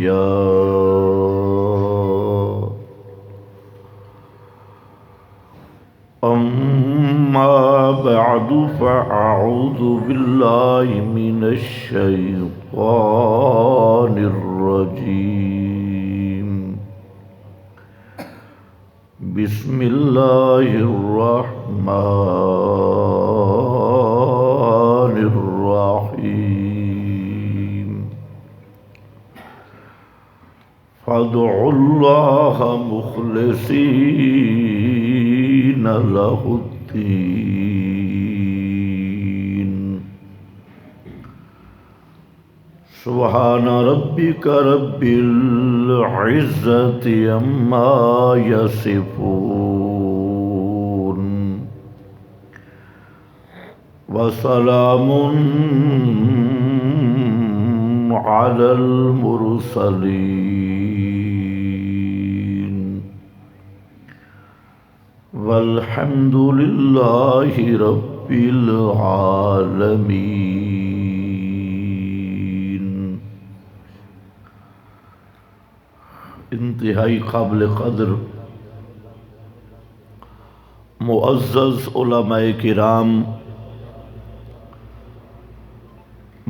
يشاء أما بعد فأعوذ بالله من الشيطان الرجيم بسم الله الرحمن الرحيم فادعوا الله مخلصين له الدين سبحان ربك رب العزة عما يصفون وسلام على المرسلين والحمد لله رب العالمين۔ انتہائی قابل قدر معزز علماء کرام،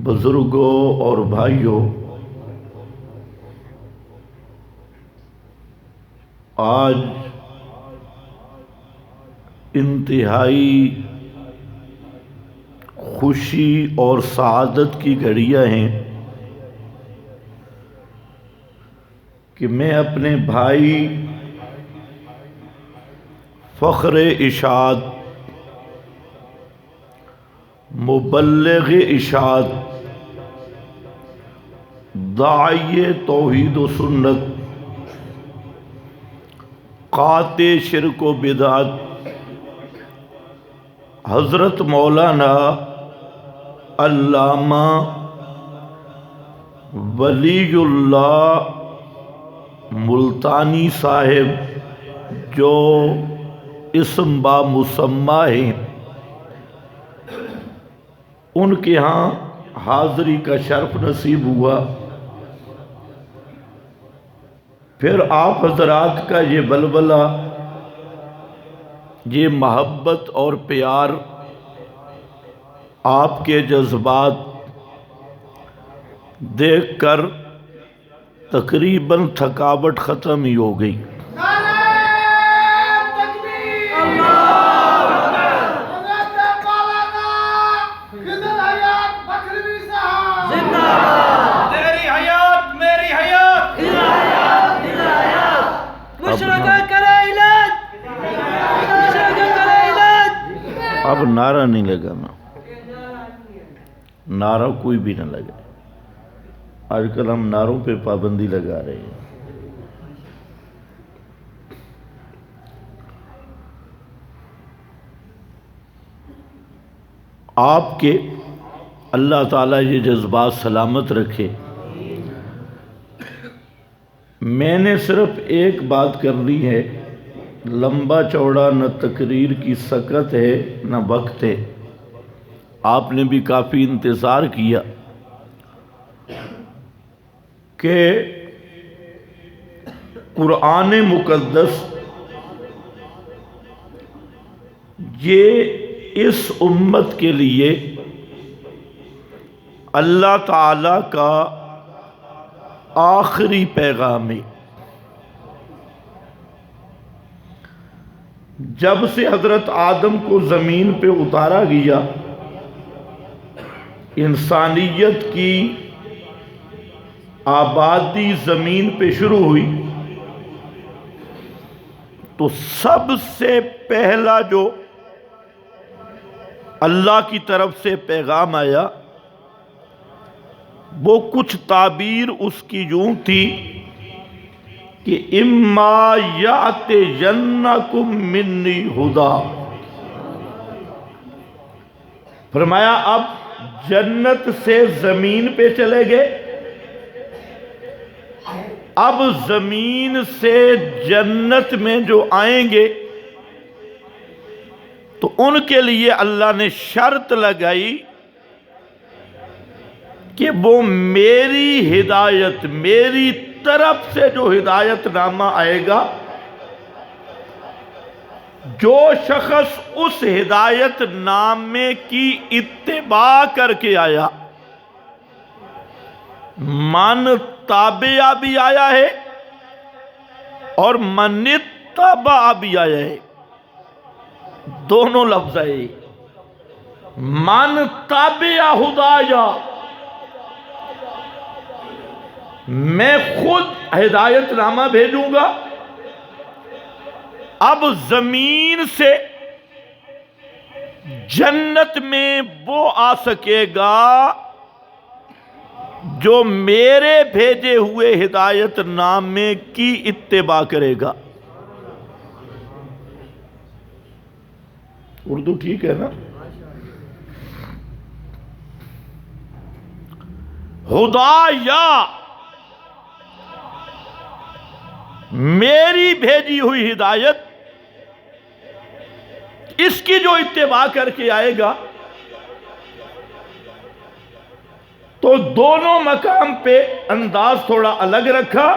بزرگوں اور بھائیوں، آج انتہائی خوشی اور سعادت کی گھڑیاں ہیں کہ میں اپنے بھائی فخر اشاعت، مبلغ اشاعت، داعی توحید و سنت، قاطع شرک و بدعت، حضرت مولانا علامہ ولی اللہ ملتانی صاحب جو اسم با مسمہ ہیں، ان کے ہاں حاضری کا شرف نصیب ہوا۔ پھر آپ حضرات کا یہ بلبلہ، یہ محبت اور پیار، آپ کے جذبات دیکھ کر تقریباً تھکاوٹ ختم ہی ہو گئی۔ اب نعرہ نہیں لگانا، نعرہ کوئی بھی نہ لگے۔ آج کل ہم نعروں پہ پابندی لگا رہے ہیں۔ آپ کے اللہ تعالیٰ یہ جذبات سلامت رکھے۔ میں نے صرف ایک بات کرنی ہے، لمبا چوڑا نہ تقریر کی سکت ہے نہ وقت ہے، آپ نے بھی کافی انتظار کیا کہ قرآن مقدس یہ اس امت کے لیے اللہ تعالی کا آخری پیغام ہے۔ جب سے حضرت آدم کو زمین پہ اتارا گیا، انسانیت کی آبادی زمین پہ شروع ہوئی، تو سب سے پہلا جو اللہ کی طرف سے پیغام آیا وہ کچھ تعبیر اس کی یوں تھی کہ اما یاتینکم منی ہدا، فرمایا اب جنت سے زمین پہ چلے گئے، اب زمین سے جنت میں جو آئیں گے تو ان کے لیے اللہ نے شرط لگائی کہ وہ میری ہدایت، میری طرف سے جو ہدایت نامہ آئے گا، جو شخص اس ہدایت نامے کی اتباع کر کے آیا، من تابعہ بھی آیا ہے اور من اتبع بھی آیا ہے، دونوں لفظ ہے۔ من تابع ہدایا، میں خود ہدایت نامہ بھیجوں گا، اب زمین سے جنت میں وہ آ سکے گا جو میرے بھیجے ہوئے ہدایت نامے کی اتباع کرے گا۔ اردو ٹھیک ہے نا؟ ہدایا، میری بھیجی ہوئی ہدایت، اس کی جو اتباع کر کے آئے گا، تو دونوں مقام پہ انداز تھوڑا الگ رکھا۔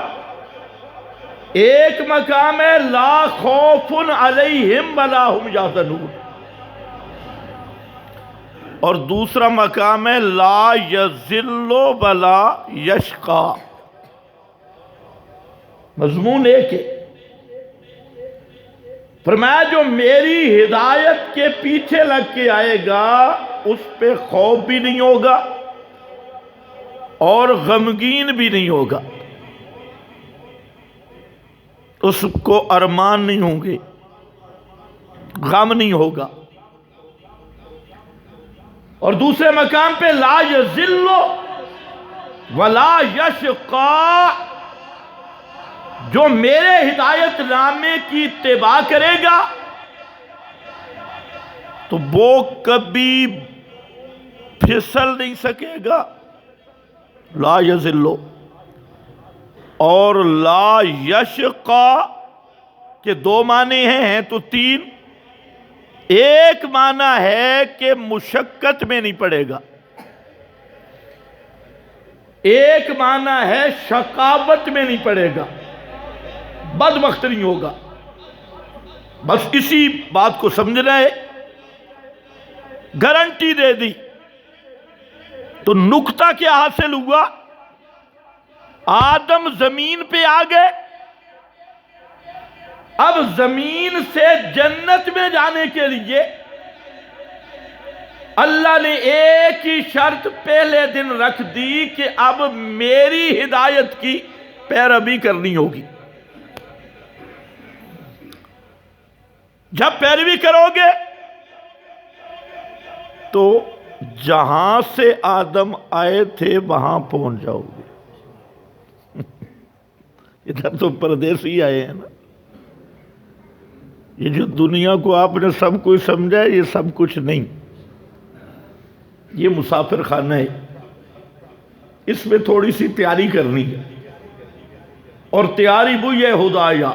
ایک مقام ہے لا خوف علیہم ولا ہم یحزنون، اور دوسرا مقام ہے لا یذل ولا یشقی، مضمون ایک ہے۔ فرمایا جو میری ہدایت کے پیچھے لگ کے آئے گا اس پہ خوف بھی نہیں ہوگا اور غمگین بھی نہیں ہوگا، اس کو ارمان نہیں ہوں گے، غم نہیں ہوگا۔ اور دوسرے مقام پہ لا یذل ولا یشقی، جو میرے ہدایت نامے کی اتباع کرے گا تو وہ کبھی پھسل نہیں سکے گا، لا یذل، اور لا یشقی کے دو معنی ہیں تو تین۔ ایک معنی ہے کہ مشقت میں نہیں پڑے گا، ایک معنی ہے شقاوت میں نہیں پڑے گا، بدبخت نہیں ہوگا۔ بس اسی بات کو سمجھنا ہے، گارنٹی دے دی تو نکتہ کیا حاصل ہوا؟ آدم زمین پہ آ گئے، اب زمین سے جنت میں جانے کے لیے اللہ نے ایک ہی شرط پہلے دن رکھ دی کہ اب میری ہدایت کی پیروی کرنی ہوگی۔ جب پیروی کرو گے تو جہاں سے آدم آئے تھے وہاں پہنچ جاؤ گے۔ ادھر تو پردیسی آئے ہیں نا، یہ جو دنیا کو آپ نے سب کچھ سمجھا، یہ سب کچھ نہیں، یہ مسافر خانہ ہے، اس میں تھوڑی سی تیاری کرنی ہے، اور تیاری وہ یہ ہدایا۔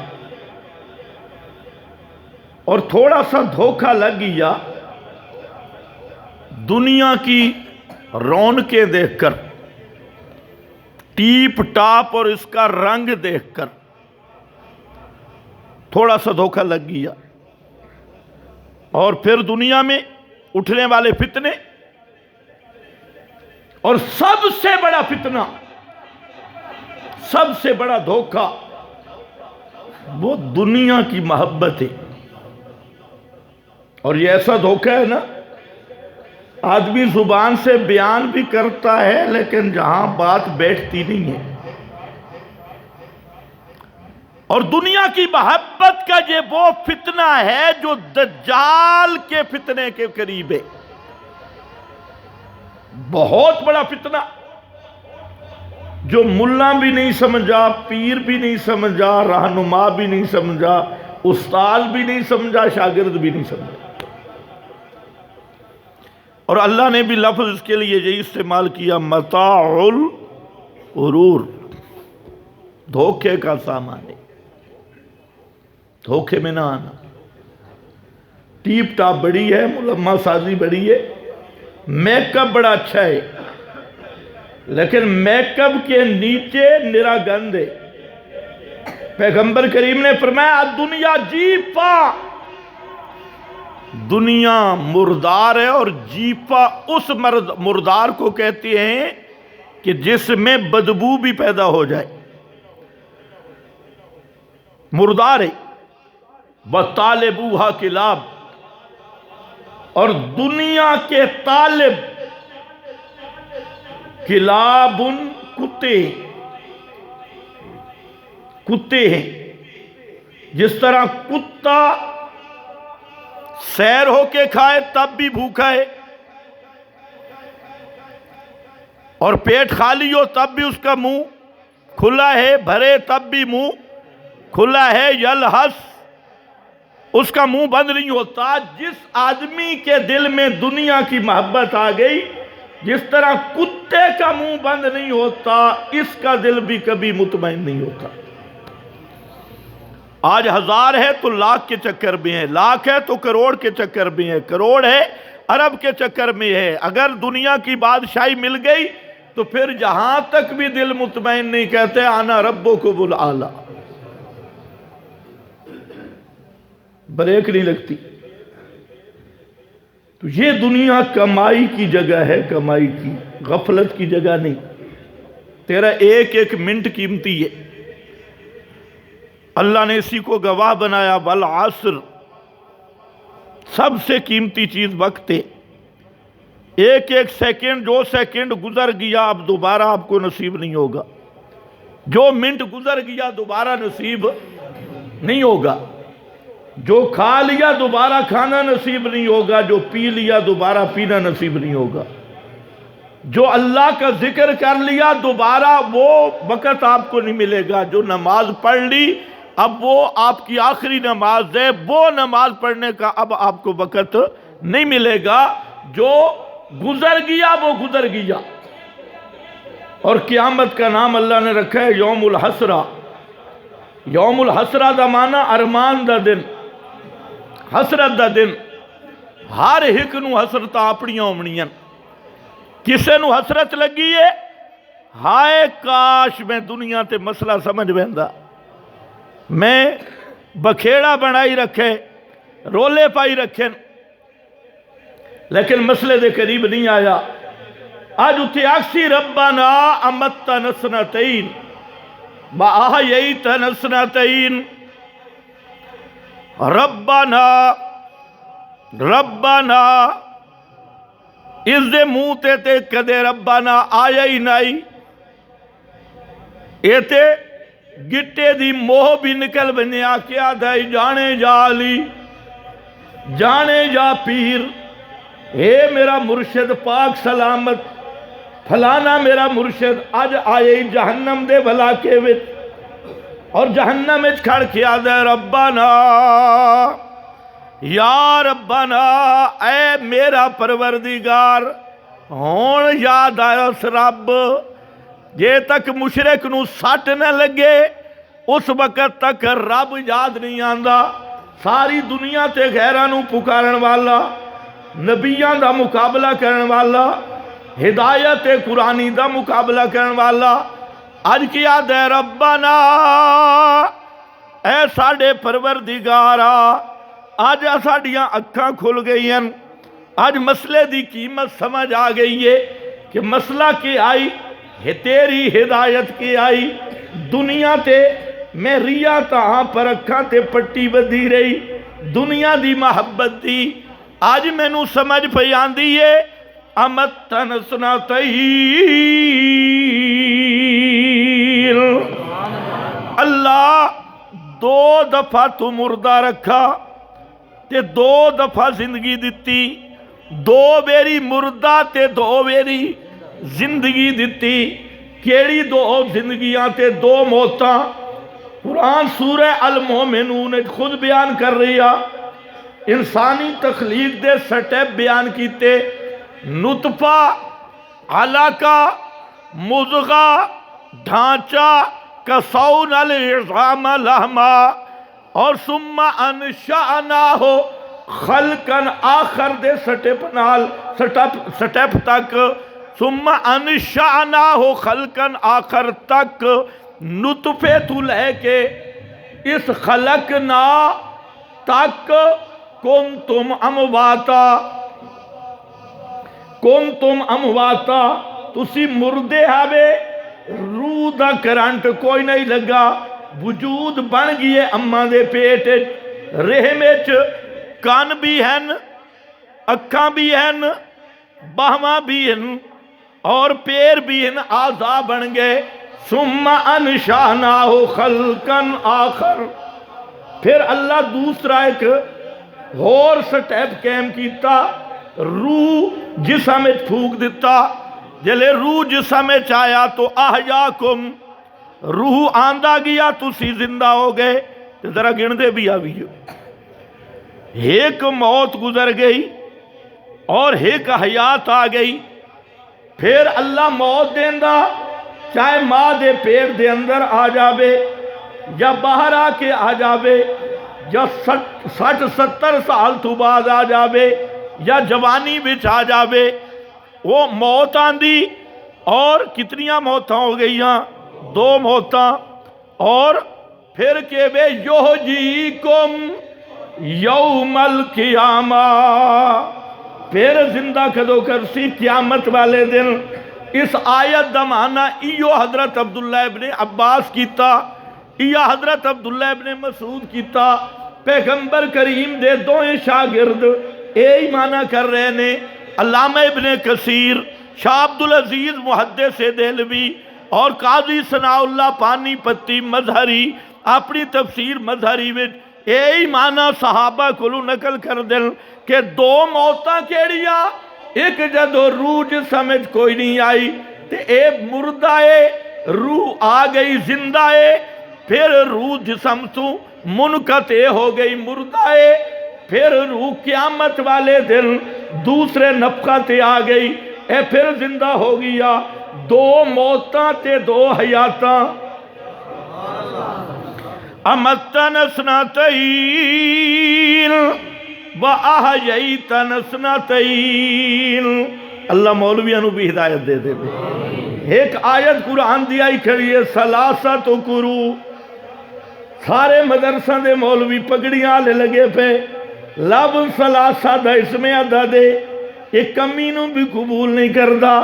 اور تھوڑا سا دھوکہ لگ گیا دنیا کی رونقیں دیکھ کر، ٹیپ ٹاپ اور اس کا رنگ دیکھ کر تھوڑا سا دھوکہ لگ گیا، اور پھر دنیا میں اٹھنے والے فتنے، اور سب سے بڑا فتنہ، سب سے بڑا دھوکہ وہ دنیا کی محبت ہے۔ اور یہ ایسا دھوکہ ہے نا، آدمی زبان سے بیان بھی کرتا ہے لیکن جہاں بات بیٹھتی نہیں ہے۔ اور دنیا کی محبت کا یہ وہ فتنہ ہے جو دجال کے فتنے کے قریب ہے، بہت بڑا فتنہ، جو ملا بھی نہیں سمجھا، پیر بھی نہیں سمجھا، رہنما بھی نہیں سمجھا، استاد بھی نہیں سمجھا، شاگرد بھی نہیں سمجھا۔ اور اللہ نے بھی لفظ اس کے لیے یہی استعمال کیا، متاع الغرور، دھوکے کا سامان ہے، دھوکے میں نہ آنا۔ ٹیپ ٹاپ بڑی ہے، ملمہ سازی بڑی ہے، میک اپ بڑا اچھا ہے، لیکن میک اپ کے نیچے نرا گند ہے۔ پیغمبر کریم نے فرمایا دنیا جیفا، دنیا مردار ہے، اور جیفا اس مردار کو کہتے ہیں کہ جس میں بدبو بھی پیدا ہو جائے، مردار ہے۔ وَطَالِبُوهَا کلاب، اور دنیا کے طالب کلاب کتے ہیں۔ جس طرح کتا سیر ہو کے کھائے تب بھی بھوکا ہے، اور پیٹ خالی ہو تب بھی اس کا منہ کھلا ہے، بھرے تب بھی منہ کھلا ہے، یلحس اس کا منہ بند نہیں ہوتا۔ جس آدمی کے دل میں دنیا کی محبت آ گئی، جس طرح کتے کا منہ بند نہیں ہوتا، اس کا دل بھی کبھی مطمئن نہیں ہوتا۔ آج 1000 ہے تو لاکھ کے چکر میں ہے، لاکھ ہے تو کروڑ کے چکر میں ہے، کروڑ ہے ارب کے چکر میں ہے۔ اگر دنیا کی بادشاہی مل گئی تو پھر جہاں تک بھی دل مطمئن نہیں، کہتے انا ربکم الاعلی، بریک نہیں لگتی۔ تو یہ دنیا کمائی کی جگہ ہے، کمائی کی، غفلت کی جگہ نہیں۔ تیرا ایک ایک منٹ قیمتی ہے۔ اللہ نے اسی کو گواہ بنایا، والعصر، سب سے قیمتی چیز وقت ہے۔ ایک ایک سیکنڈ، جو سیکنڈ گزر گیا اب دوبارہ آپ کو نصیب نہیں ہوگا، جو منٹ گزر گیا دوبارہ نصیب نہیں ہوگا، جو کھا لیا دوبارہ کھانا نصیب نہیں ہوگا، جو پی لیا دوبارہ پینا نصیب نہیں ہوگا، جو اللہ کا ذکر کر لیا دوبارہ وہ وقت آپ کو نہیں ملے گا، جو نماز پڑھ لی اب وہ آپ کی آخری نماز ہے، وہ نماز پڑھنے کا اب آپ کو وقت نہیں ملے گا، جو گزر گیا وہ گزر گیا۔ اور قیامت کا نام اللہ نے رکھا ہے یوم الحسرہ۔ یوم الحسرہ دا معنی ارمان دا دن، حسرت دا دن۔ ہر ایک نو حسرتاں اپنیاں ہونیاں۔ کسے نو حسرت لگی ہے، ہائے کاش میں دنیا تے مسئلہ سمجھ بیندا، میں بکھیڑا بنائی رکھے، رولے پائی رکھیں، لیکن مسئلے دے قریب نہیں آیا۔ آج اتھے آکسی ربنا امتنا سنتین وآحییتنا سنتین، ربنا اس دے منہ تے کدے ربنا آیا ہی نہیں، اے تے گٹے دی موہ بھی نکل بنیا، کیا دائی جانے جا علی، جانے جا پیر، اے میرا مرشد پاک سلامت پھلانا میرا مرشد آج آئے جہنم دے بھلا کے وچ، اور جہنم وچ کھڑ کے آدھے ربنا یا ربنا، اے میرا پروردگار، ہون یاد آیا اس رب، جے تک مشرک نو سٹ نہ لگے اس وقت تک رب یاد نہیں آندا۔ ساری دنیا تے غیراں نو پکارن والا، نبیاں دا مقابلہ کرن والا، ہدایت قرآنی دا مقابلہ کرن والا، آج کیا دے ربنا، اے ساڑے پروردگارا، آج ساڑیاں اکھاں کھل گئی ہیں، آج مسئلے دی قیمت سمجھ آ گئی ہے کہ مسئلہ کی آئی ہے، تیری ہدایت کی آئی، دنیا تے میں ریا تاں پر اکھاں تے پٹی بدھی رہی، دنیا دی محبت دی، آج میں نو سمجھ پہ آندی ہے، امتن سنتین، اللہ 2 دفعہ تو مردہ رکھا تے 2 دفعہ زندگی دیتی، 2 بیری مردہ تے 2 بیری زندگی دیتی، کیڑی 2 زندگیاں تے 2 موتاں۔ قرآن سورہ المومنون خود بیان کر رہی ہے، انسانی تخلیق دے سٹیپ بیان کیتے، نطفہ، علاقہ، مضغہ، ڈھانچہ، کسون العظام لحما، اور ثم انشأناہ خلقاً آخر دے سٹیپ تک، ثم انشأناہ خلقا آخر تک نطفے تو لے کے اس خلقنا تک کنتم امواتا تسی مردے ہوئے، روح دا کرنٹ کوئی نہیں لگا، وجود بن گئے اماں دے پیٹ، رحم وچ کان بھی ہیں، اکھاں بھی ہیں، باہواں بھی ہیں اور پیر بھی ہیں، اعضاء بن گئے۔ ثم انشأناہ خلقا آخر، پھر اللہ دوسرا ایک اور سٹیپ قائم کیتا، روح جسم میں پھونک دیتا، جلے روح جسم میں چایا تو احیاکم، روح آندہ گیا تسی زندہ ہو گئے۔ تو ذرا گندے بھی آویو، ایک موت گزر گئی اور ایک حیات آ گئی۔ پھر اللہ موت دیندہ چاہے ماں دے پیر دے اندر آ جاوے یا باہر آ کے آ جاوے یا 60-70 سال تو بعد آ جاوے یا جوانی بچ آ جاوے، وہ موت آندی اور کتنیاں موتاں ہو گئیاں؟ 2 موتاں، اور پھر کہ بے یحییکم یوم القیامہ، پھر زندہ کدو کرسی قیامت والے دن۔ اس آیت دا معنی ایو حضرت عبداللہ ابن عباس کیتا، ایو حضرت عبداللہ ابن مسعود کیتا، پیغمبر کریم دے دوئیں شاگرد یہی معنی کر رہے نے۔ علامہ ابن کثیر، شاہ عبدالعزیز محدث دہلوی اور قاضی ثناء اللہ پانی پتی مظہری اپنی تفسیر مظہری میں یہی معنی صحابہ کلو نقل کر دل کہ 2 موتاں کیڑیاں، ایک جدو روح جسم وچ کوئی نہیں آئی تے اے مردہ ہے، روح آ گئی زندہ ہے، پھر روح جسم تو منقطع ہو گئی مردہ ہے، پھر روح قیامت والے دن دوسرے نفخہ تے آ گئی، اے پھر زندہ ہو گیا۔ 2 موتاں تے 2 حیاتاں۔ امتن اثنتین وَأَحْيَيْتَنَ اثْنَتَيْنِ، اللہ مولویاں نو بھی ہدایت دے دے۔ ایک آیت قرآن دی آئی کھڑی ہے ثلاثۃ قروء، سارے مدرسہ دے مولوی پگڑیاں آلے لگے پہ، لفظ ثلاثہ دا اسم عدد دے، ایک کمی نو بھی قبول نہیں کردہ،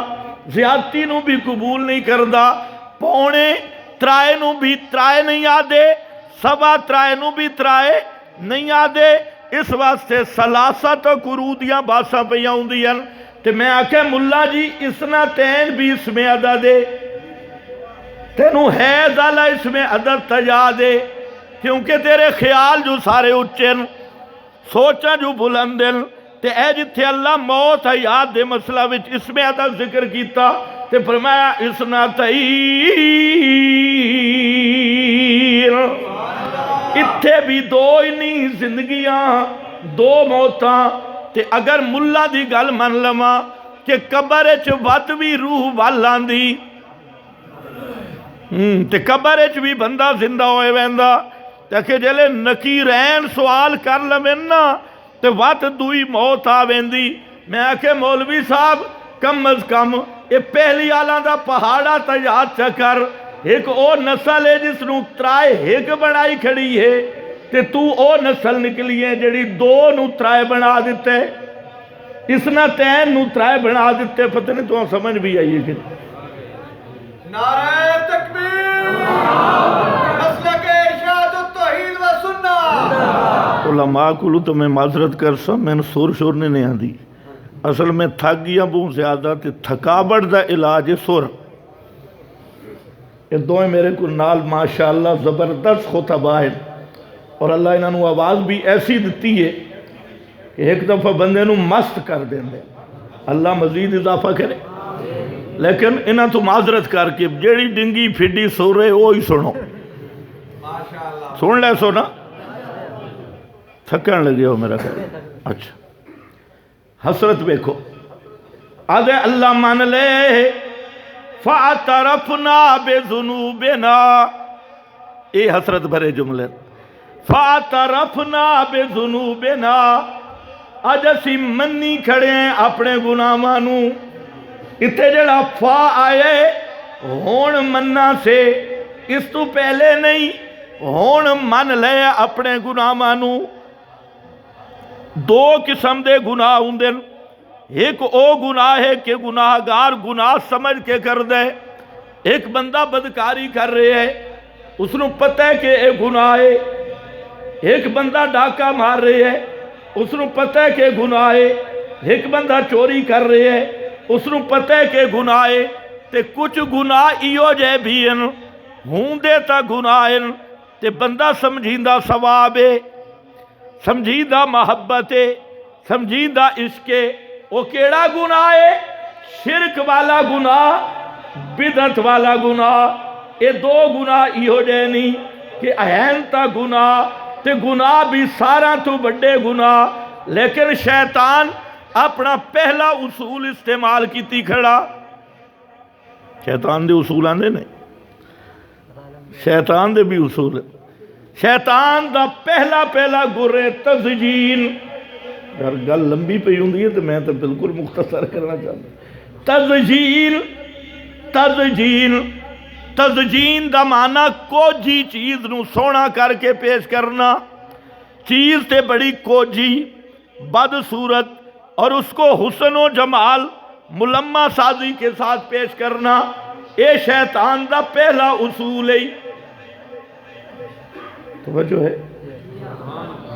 زیادتی نو بھی قبول نہیں کردہ، پونے ترائے نو بھی ترائے نہیں آدے، سوا ترائے نو بھی ترائے نہیں آدے۔ اس واسطے ثلاثۃ قروء دیاں باساں پہ یاؤں دیاں، تے میں آکھے ملا جی اثنتین بھی اسم عدد دے، تینوں حیض والا اسم عدد تجا دے، کیونکہ تیرے خیال جو سارے اچھن، سوچا جو بلندن، تے اے جتھے اللہ موت حیات دے مسئلہ وچ اسم عدد ذکر کیتا تے فرمایا اثنتین، اتھے بھی 2 نہیں زندگیاں 2 موتاں۔ تے اگر ملا دی گل من لما کہ قبر اچ وقت بھی روح والان دی، تے قبر اچ بھی بندہ زندہ ہوئے ویندہ، تاکہ جلے نکیرین سوال کر لمنا تے وقت دوئی موت آویندی۔ میں آکھے مولوی صاحب کم از کم یہ پہلی آلان دا پہاڑا تجاد چکر، ایک او نسل ہے جس نو ترائے ایک بڑائی کھڑی ہے، تے تو او نسل نکلی ہے جڑی 2 نو ترائے بنا دیتے، اثنتین نو ترائے بنا دیتے۔ پتہ نہیں تو سمجھ بھی آئیے کہ نعرہ تکبیر، مسلک ارشاد التوحید و سنت۔ علماء کو تو میں معذرت کر سا، میں نے سور شور نہیں آن دی، اصل میں تھک گیا بہت زیادہ، تے تھکابڑ دا علاج ہے سور۔ یہ دوئے میرے کو نال ماشاءاللہ زبردست خطبہ ہے، اور اللہ انہوں آواز بھی ایسی دیتی ہے کہ ایک دفعہ بندے نو مست کر دیں دے، اللہ مزید اضافہ کرے۔ لیکن انہاں تو معذرت کر کے جیڑی ڈنگی پھڈی سو رہے وہی سنو، سن لے سو نا، تھکن لگے ہو میرا کہا۔ اچھا حسرت بیکھو، آدھے اللہ مان لے فَاعْتَرَفْنَا بِذُنُوبِنَا، اے حسرت بھرے جملے، فَاعْتَرَفْنَا بِذُنُوبِنَا، آج اسی منی کھڑے ہیں اپنے گناہانوں، اتنے جڑا فا آئے ہون مننا سے اس تو پہلے نہیں ہون من لے اپنے گناہ مانو دو قسم دے گناہ ہوندے ایک او گناہ ہے کہ گناہ گار گناہ سمجھ کے کر دے ایک بندہ بدکاری کر رہے ہے اس نو پتہ ہے کہ اے گناہ ہے ایک بندہ ڈاکہ مار رہے ہے اس نو پتہ ہے کہ گناہ ہے ایک بندہ چوری کر رہے ہے اس نو پتہ ہے کہ گناہ ہے تے کچھ گناہ ایو جے بھی ہیں ہوں دے تا گناہ ہیں تے بندہ سمجھیندہ ثواب ہے سمجھیندہ محبت ہے سمجھیندہ عشق ہے وہ کیڑا گناہ ہے شرک والا گناہ بدعت والا گناہ یہ دو گناہ ایہو جے نہیں کہ اہم تا گناہ تے گناہ بھی سارا تو بڑے گناہ لیکن شیطان اپنا پہلا اصول استعمال کیتی کھڑا شیطان دے اصول آندے نہیں شیطان دے بھی اصول شیطان دا پہلا گرے تزجین اگر گل لمبی پہ ہوندی ہے تو میں تو بالکل مختصر کرنا چاہتا تزجین دا معنی کوجی چیز نو سونا کر کے پیش کرنا چیز تے بڑی کوجی بد صورت اور اس کو حسن و جمال ملمہ سازی کے ساتھ پیش کرنا اے شیطان دا پہلا اصول ہے توجہ ہے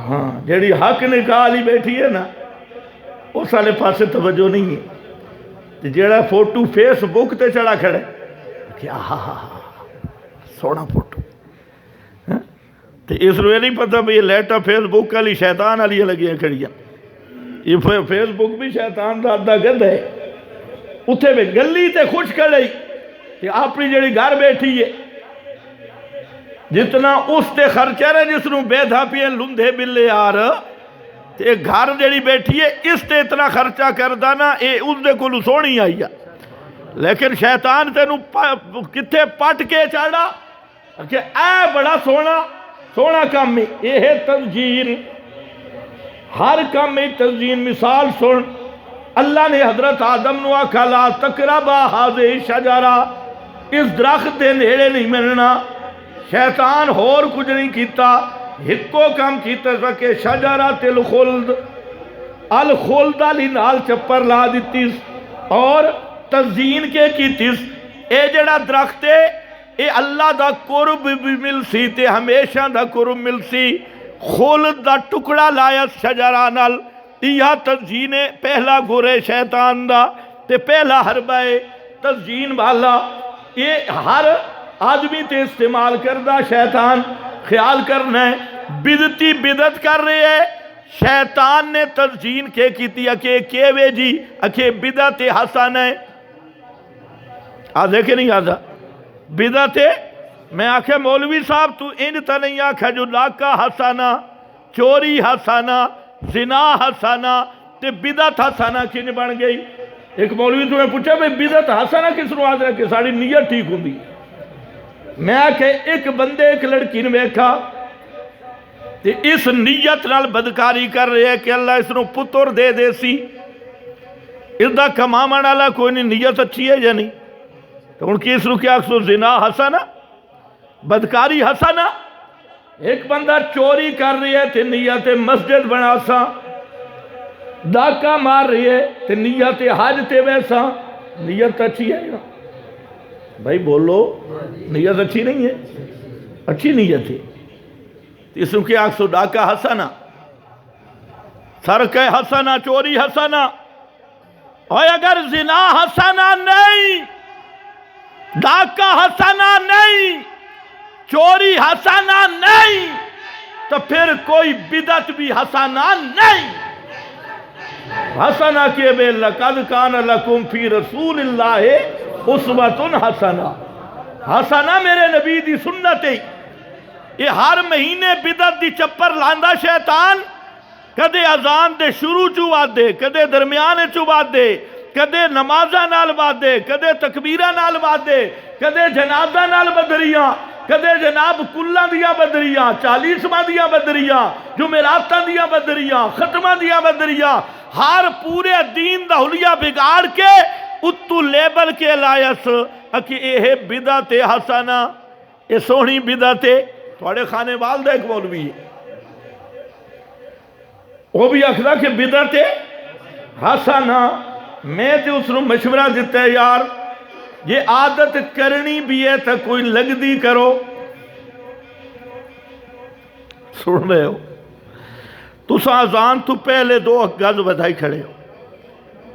ہاں جیڑی حق نکالی بیٹھی ہے نا اس والے پاسے توجہ نہیں ہے جیڑا فوٹو فیس بک تے چڑھا کھڑے کہ سونا فوٹو تو اس روئے نہیں پتا بھی یہ لیٹا فیس بک والی شیطان والی لگی ہیں کھڑیاں یہ فیس بک بھی شیطان دا ادھا گد ہے اتھے میں گلی تے خوش کھڑی کہ اپنی جیڑی گھر بیٹھی ہے جتنا اس تے خرچہ رہے جس نو بے دھاپیاں لندھے بلے آ رہا تے گھر جیڑی بیٹھی ہے اس تے اتنا خرچہ کردہ نا اے اس دے کو سونی آئی ہے لیکن شیطان تے نو کتے پٹ کے چاڑا کہ اے بڑا سونا کام میں یہ ہے تزجین ہر کام میں تزجین مثال سن اللہ نے حضرت آدم نو آکھا لا تقربا ہذہ شجرہ اس درخت دے نیڑے نہیں ملنا شیطان اور کچھ نہیں کیتا ہکو کام کیتا سکے شجرۃ الخلد الخلد علی نال چپر لا دیتیس اور تزیین کے کیتیس اے جڑا درخت ہے اے اللہ دا قرب بھی مل سی تے ہمیشہ دا قرب مل سی خلد دا ٹکڑا لایا شجرہ نال یہ تزیین پہلا گرے شیطان دا تے پہلا حربہ تزیین والا یہ ہر آدمی تے استعمال کردہ شیطان خیال کرنا ہے بدتی بدت کر رہے ہے شیطان نے تزجین کے کیتی اکے کیوے جی اکے بدت حسن ہے آدھے کہ نہیں آدھا بدت میں آکھے مولوی صاحب تو انتا نہیں آکھا جو لاکہ حسنہ چوری حسنہ زنا حسنہ تے بدت حسنہ کن بن گئی ایک مولوی تمہیں پوچھا بھئی بدت حسنہ کس رو آدھا کہ ساڑی نیت ٹھیک ہوں دی میں آکھے ایک بندے ایک لڑکی نے بیکھا تے اس نیت نال بدکاری کر رہے ہیں کہ اللہ اس نو پتر دے سی اس دا کمامان اللہ کوئی نہیں نیت اچھی ہے یا نہیں تو ان کی اس نو کیا اکسو زنا حسنہ بدکاری حسنہ ایک بندہ چوری کر رہی ہے تے نیت مسجد بنا سا ڈاکہ مار رہی ہے تے نیت حج تے ویسا نیت اچھی ہے یا بھائی بولو نیت اچھی نہیں ہے اچھی نیت ہے اس کی آنکھ سو ڈاکہ حسنہ سرقہ حسنہ چوری حسنہ اور اگر زنا حسنہ نہیں ڈاکہ حسنہ نہیں چوری حسنہ نہیں تو پھر کوئی بدعت بھی حسنہ نہیں حسنہ کے بے لقد کان لکم فی رسول اللہ اسوۃ حسنہ حسنہ میرے نبی دی سنت ہے یہ ہر مہینے بدعت دی چپر لاندا شیطان کدے اذان دے شروع چو بات دے کدے درمیانے چو بات دے کدے نمازہ نال بات دے کدے تکبیرہ نال بات دے کدے جنازہ نال بدریاں کدے جناب کلہ دیا بدریاں 40واں دیا بدریاں جمعراتاں دیا بدریاں ختمہ دیا بدریاں ہر پورے دین دا حلیہ بگاڑ کے تو لیبل کے لائس کہ یہ بدعت حسنہ، یہ سونی بدعت ہے۔ تھوڑے خانے والدہ ایک مولوی ہے، وہ بھی آکھدا کہ بدعت حسنہ۔ میں تے اس نے مشورہ دیتا ہے یار یہ عادت کرنی بھی ہے تو کوئی لگ دی کرو۔ سن رہے ہو؟ تُس آزان تو پہلے 2 گز بدھائی کھڑے ہو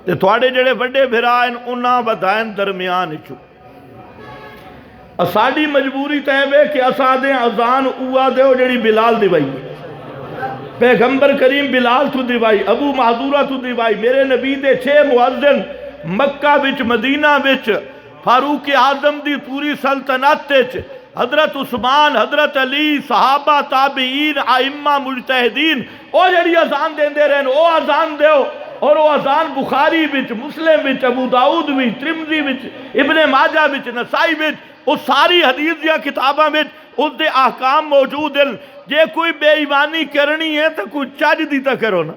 تے تھوڑے جڑے بڑے بھرائن انہاں بدھائن درمیان چو۔ اساڑی مجبوری تیبے کہ اسادیں آزان اوہ دے ہو جڑی بلال دیوائی ہے، پیغمبر کریم بلال تو دیوائی، ابو معذورہ تو دیوائی، میرے نبی دے 6 مؤذن مکہ بچ مدینہ بچ، فاروق اعظم دی پوری سلطنت بچ، حضرت عثمان، حضرت علی، صحابہ، تابعین، ائمہ، مجتہدین، او جڑی اذان دین دے رہن او اذان دیو، اور وہ اذان بخاری بچ، مسلم بچ، ابو داؤد بچ، ترمذی بچ، ابن ماجہ بچ، نسائی بچ، وہ ساری حدیث یا کتاباں بچ اس دے احکام موجود ہیں۔ جے کوئی بے ایمانی کرنی ہے تو کوئی چاج دیتا کرو نا۔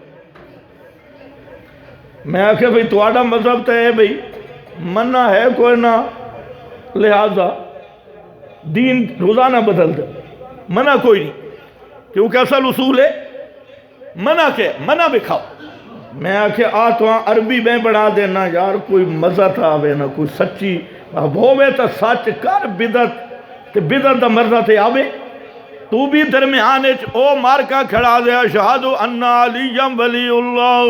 میں آکھے بھئی تواڈا مذہب تو ہے بھئی منع ہے کوئی نہ، لہذا دین روزانہ بدل دے، منع کوئی نہیں، کیونکہ اصل اصول ہے منع کے منع بکھاؤ۔ میں آکھے آتواں عربی میں بڑھا دینا یار، کوئی مزہ تھا آوے نہ کوئی سچی ہووے تا سچ کر، بدعت تے بدعت دا مرضہ تے آوے۔ تو بھی درمیانے او مارکا کھڑا دے، اشہدو ان علی ولی اللہ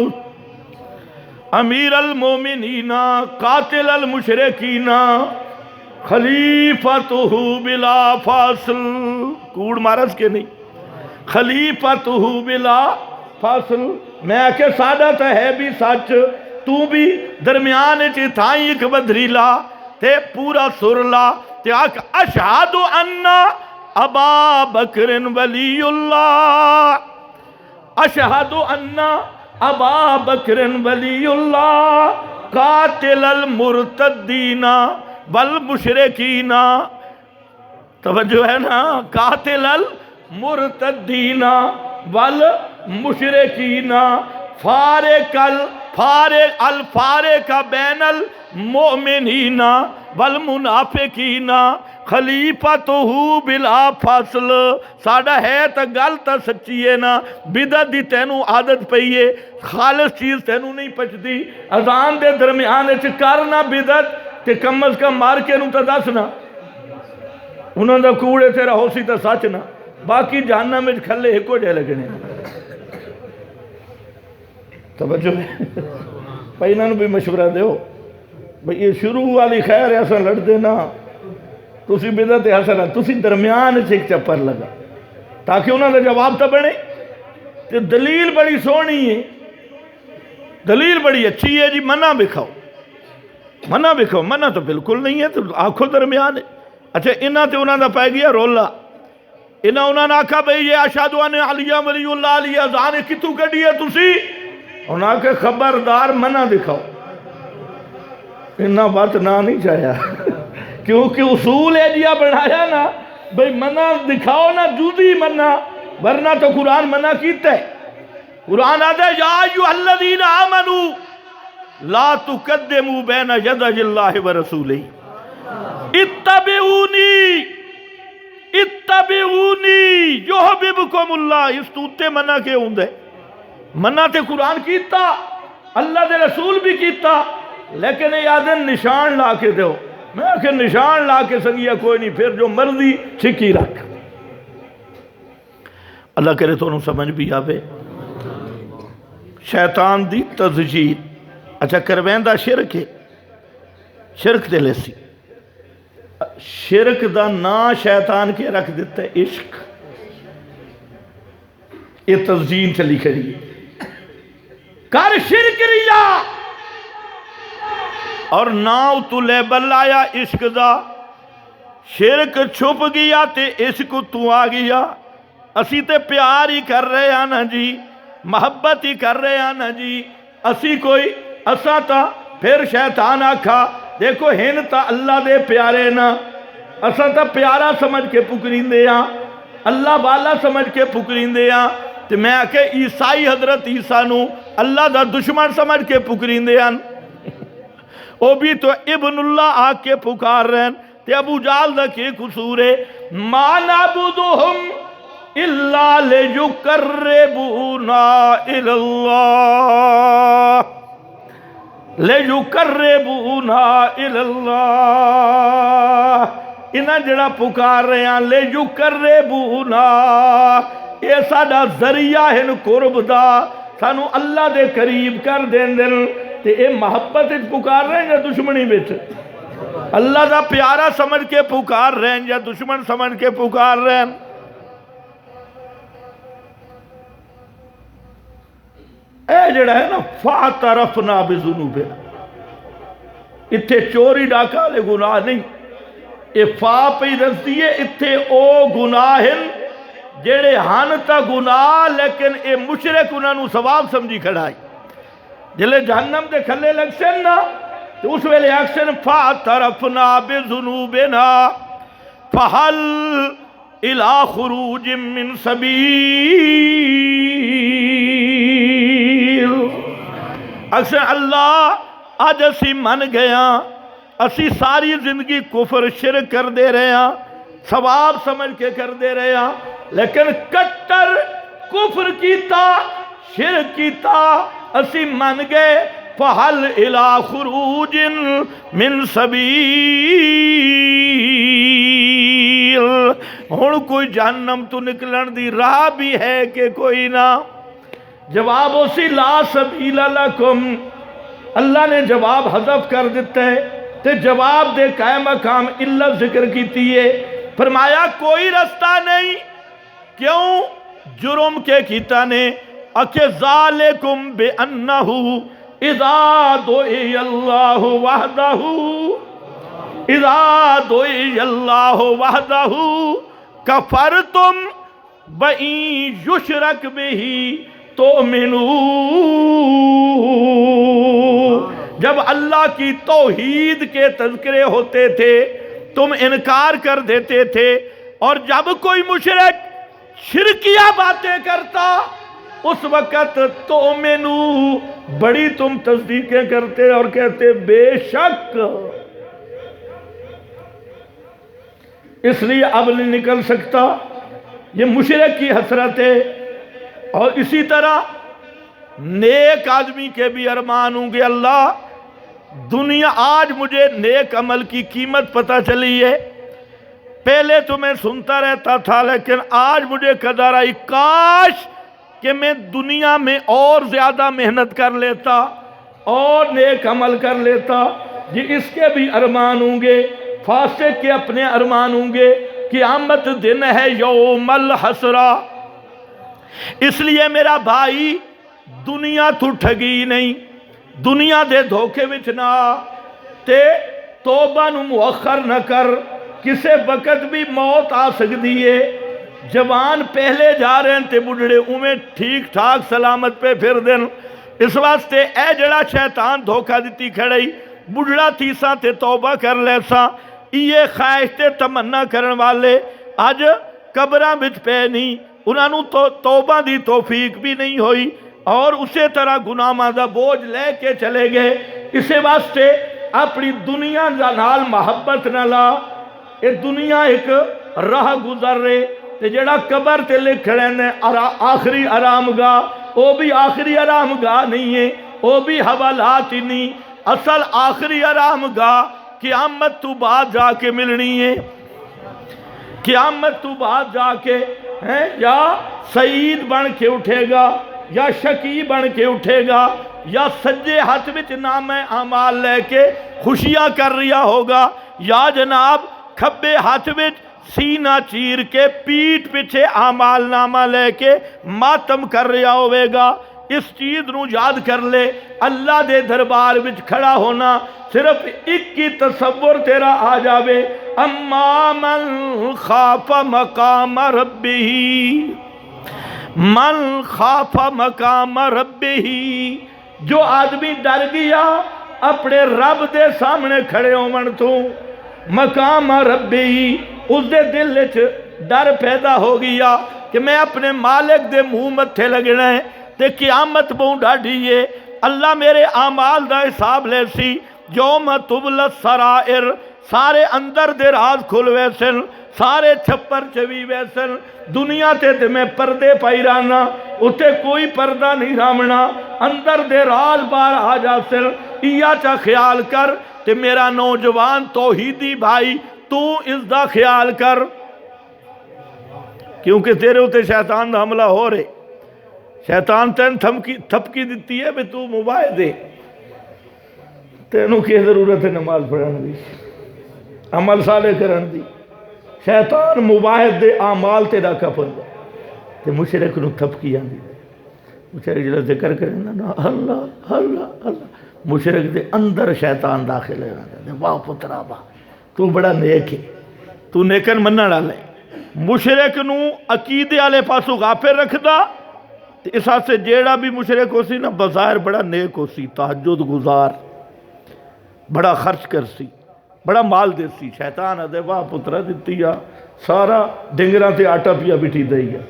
امیر المومنین قاتل المشرکین خلیفتہ بلا فاصل، کوڑ مارس کے نہیں، خلیفتہ بلا فاصل۔ میں کہ سادہ تا ہے بھی سچ، تو بھی درمیانے چی تھائیں ایک بدری لا تے پورا سر لا تے آکھ اشہدو ان ابا بکر ولی اللہ، اشہدو ان ابا بکر ولی اللہ قاتل المرتدین والمشرکین۔ توجہ ہے نا، قاتل المرتدین والمشرکین، فارق الفارق بین المؤمنین والمنافقین خلیفتہ بلا فاصل۔ ساڑھا ہے تا گل تا سچی ہے نا، بدعت دی تینوں عادت پئی ہے، خالص چیز تینوں نہیں پچھتی، اذان دے درمیان کرنا بدعت تے کم از کم مار کے نوں تا دسنا انہوں دا کوڑے تیرا ہو سی تا سچ نا، باقی جہنم میں کھلے ایکو جے لگنے۔ توجہ ہے بھائی، انہوں نے بھی مشورہ دیو بھئی یہ شروع والی خیر ایسا لڑ دینا، تسی بدعت حسنہ تسی درمیان ایک چپر لگا تاکہ انہوں نے جواب تا بنے۔ کہ دلیل بڑی سونی ہے، دلیل بڑی اچھی ہے جی، منع بکھاؤ، منع بکھاؤ، منع تو بالکل نہیں ہے، تو آنکھوں درمیان ہے۔ اچھا انہاں تے انہاں دا پائے گیا رولا، انہاں نے آکھا بھئی یہ اشہدو ان علی ولی اللہ علی اذان کتوں کڑی ہے تسی؟ انہاں نے خبردار منع دکھاؤ۔ انہاں بات نہ نہیں چاہیا کیونکہ اصول ہے جیا بڑھایا نا بھئی منع دکھاؤ نا، جودی منع، ورنہ تو قرآن منع کیتا ہے۔ قرآن آدھے یا ایوہ الذین آمنوا لا تقدموا بین یدی اللہ ورسولہ اتبعونی اتبعونی یحببکم اللہ۔ اس توتے منع کے ہوں دے، منع تے قرآن کیتا، اللہ دے رسول بھی کیتا، لیکن یہ آدھے نشان لا کے دو۔ میں کہ نشان لا کے سنگیا کوئی نہیں، پھر جو مرضی چھکی رکھ۔ اللہ کرے تو انہوں سمجھ بھی آوے۔ شیطان دی تزجیل، اچھا کرویندہ شرک ہے، شرک دے لیسی، شرک دا نا شیطان کے رکھ دیتا ہے عشق، یہ تزجیل چلی کری کر شرک ریا، اور ناؤ تو لیبل آیا عشق دا، شرک چھپ گیا تے عشق تو آ گیا۔ اسی تے پیار ہی کر رہے ہیں نا جی، محبت ہی کر رہے ہیں نا جی، اسی کوئی اسا تا پھر شیطان آکھا دیکھو ہن تا اللہ دے پیارے نا، اسا تا پیارا سمجھ کے پکرین دے ہاں، اللہ والا سمجھ کے پکرین دے ہاں، تے میں آکھے عیسائی حضرت عیسیٰ نو اللہ دا دشمن سمجھ کے پکرین دے ہاں۔ وہ بھی تو ابن اللہ آ کے پکار رہے ہیں تے ابو جال دا کی قصور ہے ما نعبدہم الا لیقربونا الی اللہ لیقربونا الی اللہ انہاں جڑا پکار رہے ہیں لیقربونا یہ ساڈا ذریعہ ہے قرب دا سانو اللہ دے قریب کر دین دل تے اے محبت پکار رہے ہیں یا دشمنی بچ اللہ دا پیارا سمجھ کے پکار رہے ہیں یا دشمن سمجھ کے پکار رہے ہیں اے جڑا ہے نا فاعترفنا بذنوبنا اتھے چوری ڈاکہ لے گناہ نہیں اے فا پہ دس دیئے اتھے او گناہ ہیں جڑے ہن تا گناہ لیکن اے مشرک انہاں نو ثواب سمجھی کھڑائی جلے جہنم دے کھلے لگ سن نا تو اس ویلے اکشن فاعترفنا بذنوبنا فہل الى خروج من سبیل اکشن اللہ آج اسی من گیا اسی ساری زندگی کفر شرک کر دے رہے ہیں ثواب سمجھ کے کر دے رہے ہیں لیکن کٹر کفر کیتا شرک کیتا اسی من گئے فہل الى خروج من سبیل ہن کوئی جہنم تو نکلن دی راہ بھی ہے کہ کوئی نہ جواب اسی لا سبیل لکم اللہ نے جواب حذف کر دیتا ہے تے جواب دے قائم مقام اللہ ذکر کیتی ہے فرمایا کوئی رستہ نہیں کیوں جرم کے کیتا نے اکے ذالکم بے انہو اذا دعی اللہ وحدہ کفرتم بئن یشرک بہی تؤمنون جب اللہ کی توحید کے تذکرے ہوتے تھے تم انکار کر دیتے تھے اور جب کوئی مشرک شرکیہ باتیں کرتا اس وقت تؤمنو بڑی تم تصدیقیں کرتے اور کہتے بے شک اس لیے اب نہیں نکل سکتا یہ مشرک کی حسرت ہے اور اسی طرح نیک آدمی کے بھی ارمان ہوں گے اللہ دنیا آج مجھے نیک عمل کی قیمت پتہ چلی ہے پہلے تو میں سنتا رہتا تھا لیکن آج مجھے قدر آئی کاش کہ میں دنیا میں اور زیادہ محنت کر لیتا اور نیک عمل کر لیتا یہ اس کے بھی ارمان ہوں گے فاسق کے اپنے ارمان ہوں گے قیامت دن ہے یوم الحسرہ اس لیے میرا بھائی دنیا تو ٹھگی نہیں دنیا دے دھوکے وچ نہ تے توبہ نو مؤخر نہ کر کسے وقت بھی موت آ سکتی ہے جوان پہلے جا رہے ہیں تے بڑھڑے اویں ٹھیک ٹھاک سلامت پہ پھر دن اس واسطے اے جڑا شیطان دھوکہ دیتی کھڑائی بڑھڑا تیسا تے توبہ کر لیسا یہ خواہش تے تمنا کرن والے آج قبراں وچ پہ نہیں انہاں نو توبہ دی توفیق بھی نہیں ہوئی اور اسی طرح گناہاں دا بوجھ لے کے چلے گئے اسے واسطے اپنی دنیا نال محبت نہ لا یہ دنیا ایک راہ گزر رہے تے جڑا قبر تے لکھڑے نے آخری آرام گاہ وہ بھی آخری آرام گاہ نہیں ہے وہ بھی حوالات ہی نہیں اصل آخری آرام گاہ قیامت تو بعد جا کے ملنی ہے قیامت تو بعد جا کے یا سعید بن کے اٹھے گا یا شقی بن کے اٹھے گا یا سجے ہاتھ وچ نام اعمال لے کے خوشیاں کر رہا ہوگا یا جناب کھبے ہاتھ وچ سینہ چیر کے پیٹ پیچھے اعمال نامہ لے کے ماتم کر رہا ہوئے گا اس چیز نو یاد کر لے اللہ دے دربار وچ کھڑا ہونا صرف ایک کی تصور تیرا آ جاوے اما من خاف مقام ربہ من خاف مقام ربہ جو آدمی ڈر گیا اپنے رب دے سامنے کھڑے ہون تو مقام ربی اس دے دل وچ ڈر پیدا ہو گیا کہ میں اپنے مالک دے منہ متھے لگنا ہے تے قیامت بہوں ڈاڈھی ہے اللہ میرے اعمال دا حساب لے سی یوم تبل السرائر سارے اندر دے راز کھل ویسن سارے چھپر چوی ویسن دنیا تے میں پردے پائی رانا اتے کوئی پردہ نہیں رامنا اندر دے راز بار آ جاسن ایا چا خیال کر تے میرا نوجوان توحیدی بھائی تو اس دا خیال کر کیونکہ تیرے ہوتے شیطان دا حملہ ہو رہے شیطان تین تھپکی دیتی ہے بھی تو موبائل دے تینوں کی ضرورت ہے نماز پڑھن دی عمل صالح کرن دی شیطان موبائل دے اعمال تیرا کپن دا تے مشرک نو تھپکی آندی مشرک جلہ ذکر کرنا نا اللہ اللہ اللہ مشرک دے اندر شیطان داخل ہے واہ پترا واہ تو بڑا نیک ہے تو نیکن منہ ڈالے مشرک نو عقیدے والے پاسو غافل رکھ دا اس ہاتھ سے جیڑا بھی مشرک ہو سی نا بظاہر بڑا نیک ہو سی تہجد گزار بڑا خرچ کر سی بڑا مال دے سی شیطان ہے واہ پترا دیتی یا سارا ڈنگرہ تے آٹا پیا بٹھی دئی ہے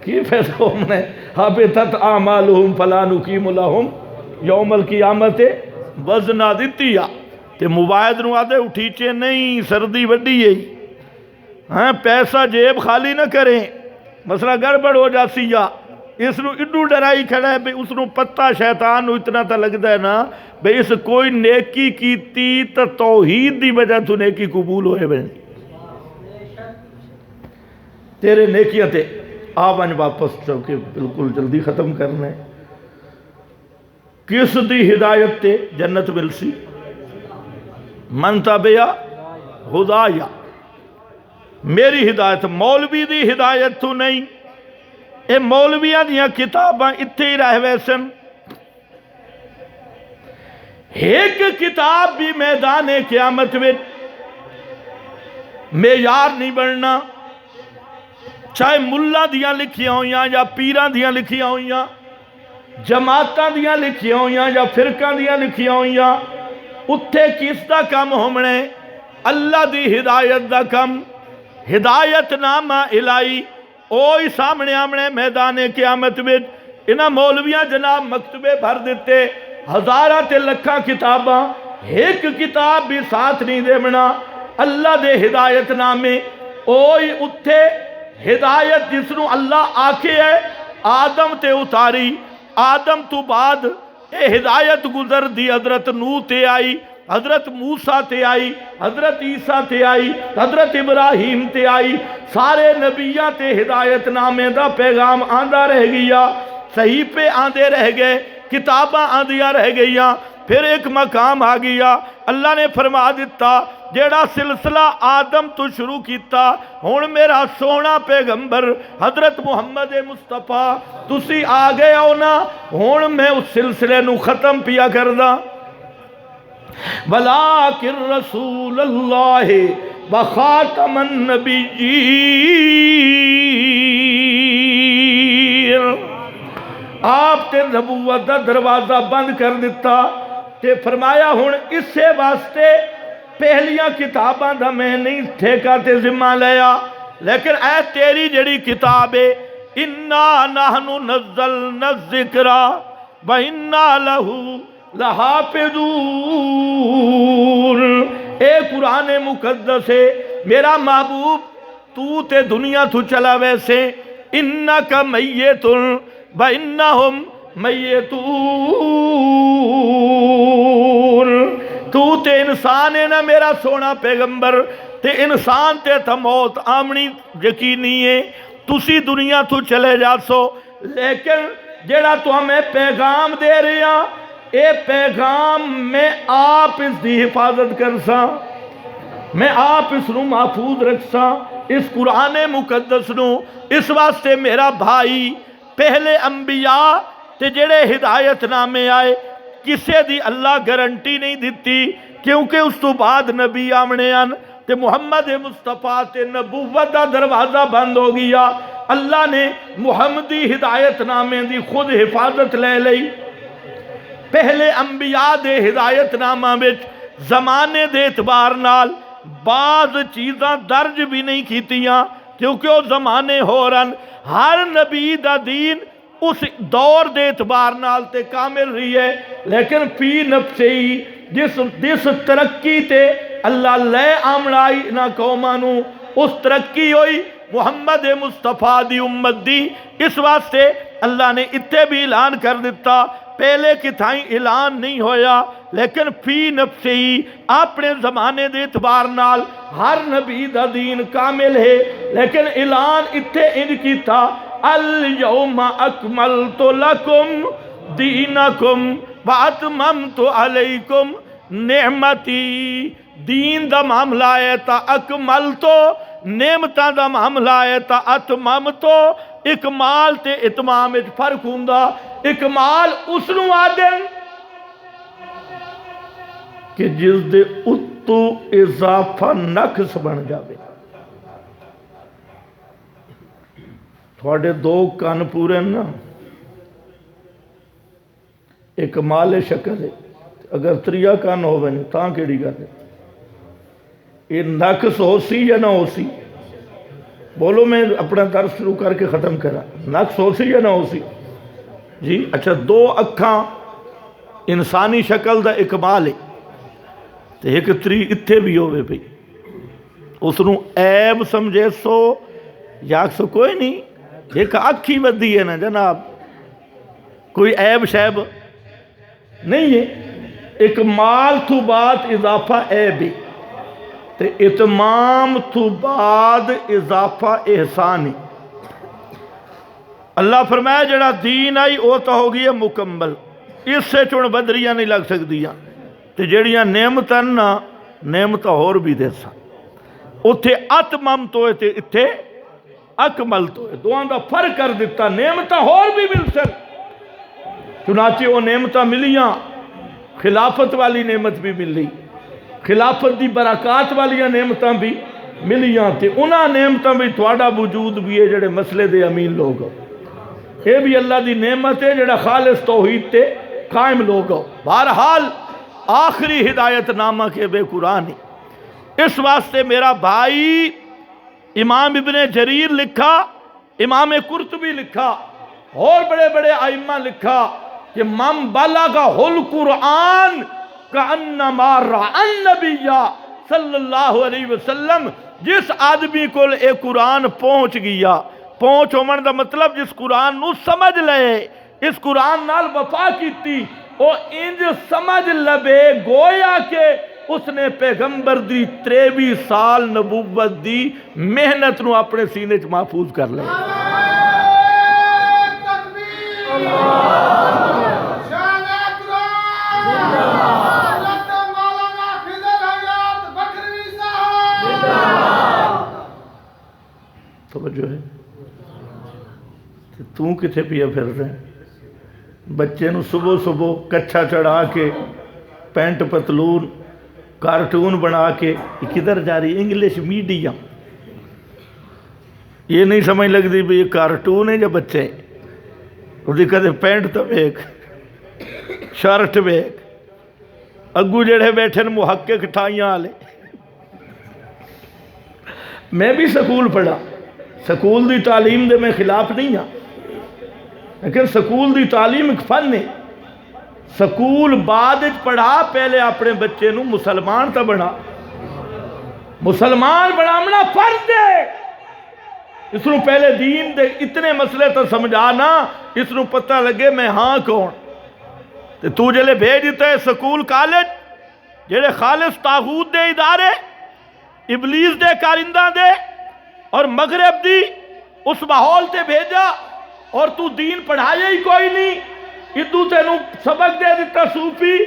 کی فیصلہ ہم نے حابطت اعمالہم فلا نقیم لہم یوم القیامت وزنا دیتی یا تے موبائل نو آدھے اٹھیچے نہیں سردی وڈی ہے ہاں پیسہ جیب خالی نہ کریں مسئلہ گڑبڑ ہو جاسی یا اس نو اڈو ڈرائی کھڑا ہے بھئی اس نو پتہ شیطان نو اتنا تا لگتا ہے نا بھئی اس کوئی نیکی کیتی تا توحید دی وجہ تو نیکی قبول ہوئے بھئی تیرے نیکیاں تے آوان واپس چوکے بالکل جلدی ختم کرنے کس دی ہدایت تے جنت مل سی من تابعہ ہدایہ میری ہدایت مولوی دی ہدایت تو نہیں اے مولویاں دیاں کتاباں اتھے ہی رہ ویسن ایک کتاب بھی میدان قیامت میں معیار نہیں بننا چاہے ملہ دیاں لکھیاں ہویاں یا پیراں دیاں لکھیاں ہویاں جماعتاں دیاں لکھیاں ہویاں یا فرقاں دیاں لکھیاں ہویاں اتھے کس دا کم ہومنے اللہ دی ہدایت دا کم ہدایت نامہ الہی اوہی سامنے آمنے میدان قیامت میں انہاں مولویاں جناب مکتبے بھر دیتے ہزارہ تے لکھاں کتاباں ایک کتاب بھی ساتھ نہیں دے منا اللہ دے ہدایت نامے اوہی اتھے ہدایت جس نو اللہ آکے ہے آدم تے اتاری آدم تو بعد اے ہدایت گزر دی حضرت نوح تے آئی حضرت موسیٰ تے آئی حضرت عیسیٰ تے آئی حضرت ابراہیم تے آئی سارے نبیہ تے ہدایت نامے دا پیغام آندہ رہ گیا صحیح پہ آندے رہ گئے کتاباں آندیاں رہ گئیاں پھر ایک مقام آ گیا اللہ نے فرما دیتا جیڑا سلسلہ آدم تو شروع کیتا ہون میرا سونا پیغمبر حضرت محمد مصطفیٰ تسی آگئے ہو نا ہون میں اس سلسلے نو ختم پیا کردہ وَلَٰكِن رَسُولَ اللَّهِ وَخَاتَمَ النَّبِيِّينَ آپ تے نبوت دا دروازہ بند کر دیتا تے فرمایا ہون اس سے واسطے پہلیاں کتاباں دا میں نہیں ٹھیکا تے ذمہ لیا لیکن اے تیری جڑی کتاب ہے اِنَّا نَحْنُ نَزَّلْنَا الذِّكْرَ وَإِنَّا لَهُ لَحَافِظُونَ اے قرآن مقدس ہے میرا محبوب تو تے دنیا تو چلا ویسے اِنَّكَ مَيِّتٌ وَإِنَّهُمْ مَيِّتُونَ تو تے انسان ہے نا میرا سونا پیغمبر تے انسان تے تا موت آمنی یقینی ہے تسی دنیا تو چلے جا سو لیکن جیڑا تو ہمیں پیغام دے رہے ہیں اے پیغام میں آپ اس دی حفاظت کر سا میں آپ اس نو محفوظ رکھ سا اس قرآن مقدس نو اس واسطے میرا بھائی پہلے انبیاء تے جڑے ہدایت نامے آئے کسے دی اللہ گارنٹی نہیں دیتی کیونکہ اس تو بعد نبی آمنے آن تے محمد مصطفیٰ تے نبوت دا دروازہ بند ہو گیا اللہ نے محمدی ہدایت نامے دی خود حفاظت لے لئی پہلے انبیاء دے ہدایت نامہ وچ زمانے دے اعتبار نال بعض چیزاں درج بھی نہیں کیتیاں کیونکہ وہ زمانے ہو رن ہر نبی دا دین اس دور دے اعتبار نال تے کامل رہی ہے لیکن فی نفسی جس ترقی تے اللہ لے آمڑائی نہ قومانو اس ترقی ہوئی محمد مصطفیٰ دی امت دی. اس واسطے اللہ نے اتنے بھی اعلان کر دیتا. پہلے کی تھائیں اعلان نہیں ہویا لیکن فی نفسی ہی اپنے زمانے دے اعتبار نال ہر نبی دا دین کامل ہے، لیکن اعلان اتنے ان کی تھا الیوم اکملت لکم دینکم واتممت علیکم نعمتی. دین دا معاملہ ہے تا اکملتو، نعمتاں دا معاملہ ہے تا اتممتو. اکمال تے اتمام وچ فرق ہوندا. اکمال اس نو آدن کہ جس دے اتو اضافہ نقص بن جاوے. تھوڑے دو کان پورے نا، اکمال شکل ہے. اگر تریا کان ہوئے نہیں تاں کیڑی گل ہے؟ یہ نقص ہو سی یا نہ ہو سی؟ بولو، میں اپنا درس شروع کر کے ختم کرا. نقص ہو سی یا نہ ہو سی؟ جی اچھا، دو اکھاں انسانی شکل دا اکمال ہے تے ایک تری اتھے بھی ہوئے بھئی، اس نو عیب سمجھے سو یا سو کوئی نہیں. ایک اکھی ودی ہے نا جناب، کوئی عیب شیب نہیں ہے. اکمال تو بعد اضافہ عیب ہے تے اتمام تو بعد اضافہ احسان ہے. اللہ فرمایا جڑا دین آئی وہ تو ہو گئی مکمل، اس سے چون بدریاں نہیں لگ سکدیاں. تے جڑیاں نعمتاں نا نعمتاں اور بھی دے سا. اتھے اتمم تو ہے تے اتھے اکمل تو ہے. دوہاں دا فرق کر دیتا. نعمتاں اور بھی مل سن، چنانچہ وہ نعمتاں ملیاں. خلافت والی نعمت بھی ملی، خلافت دی برکات والی نعمتاں بھی ملیاں. تے انہاں نعمتاں بھی تھوڑا وجود بھی ہے جڑے مسئلے دے امین لوگ ہو. یہ بھی اللہ دی نعمت ہے جڑا خالص توحید تے قائم لوگ ہو. بہرحال آخری ہدایت نامہ کے بے قرآن ہے. اس واسطے میرا بھائی امام ابن جریر لکھا، امام قرطبی لکھا اور بڑے بڑے ائمہ لکھا کہ من بلغہ القرآن کانما رأى النبی صلی اللہ علیہ وسلم. جس آدمی کو اے قرآن پہنچ گیا، پہنچ ہومن دا مطلب جس قرآن نو سمجھ لے، اس قرآن نال وفا کیتی، او انج سمجھ لبے گویا کہ اس نے پیغمبر دی 23 سال نبوت دی محنت نو اپنے سینے چ محفوظ کر لے. توجہ ہے؟ تو کتھے پیا پھر رہے ہیں؟ بچے نو صبح صبح کچھا چڑھا کے پینٹ پتلون کارٹون بنا کے کدھر جا رہی؟ English medium. یہ نہیں سمجھ لگتی بھی یہ کارٹون ہے یا بچے ہیں. وہ کدھے پینٹ تو ویک، شرٹ ویک، اگو جڑے بیٹھے محقق ٹھائیاں والے. میں بھی سکول پڑھا، سکول دی تعلیم دے میں خلاف نہیں ہاں، لیکن سکول دی تعلیم ایک فن ہے. سکول بعد پڑھا، پہلے اپنے بچے نو مسلمان تا بنا. مسلمان بنامنا فرض ہے. اس نو پہلے دین دے اتنے مسئلے تا سمجھانا، اس نو پتہ لگے میں ہاں کون. تو جلے بھیج دیتا ہے سکول کالج جڑے خالص طاغوت دے ادارے، ابلیس دے کارندہ دے اور مغرب دی اس ماحول تے بھیجا، اور تو دین پڑھایا ہی کوئی نہیں. ادو تینو سبق دے دیتا صوفی،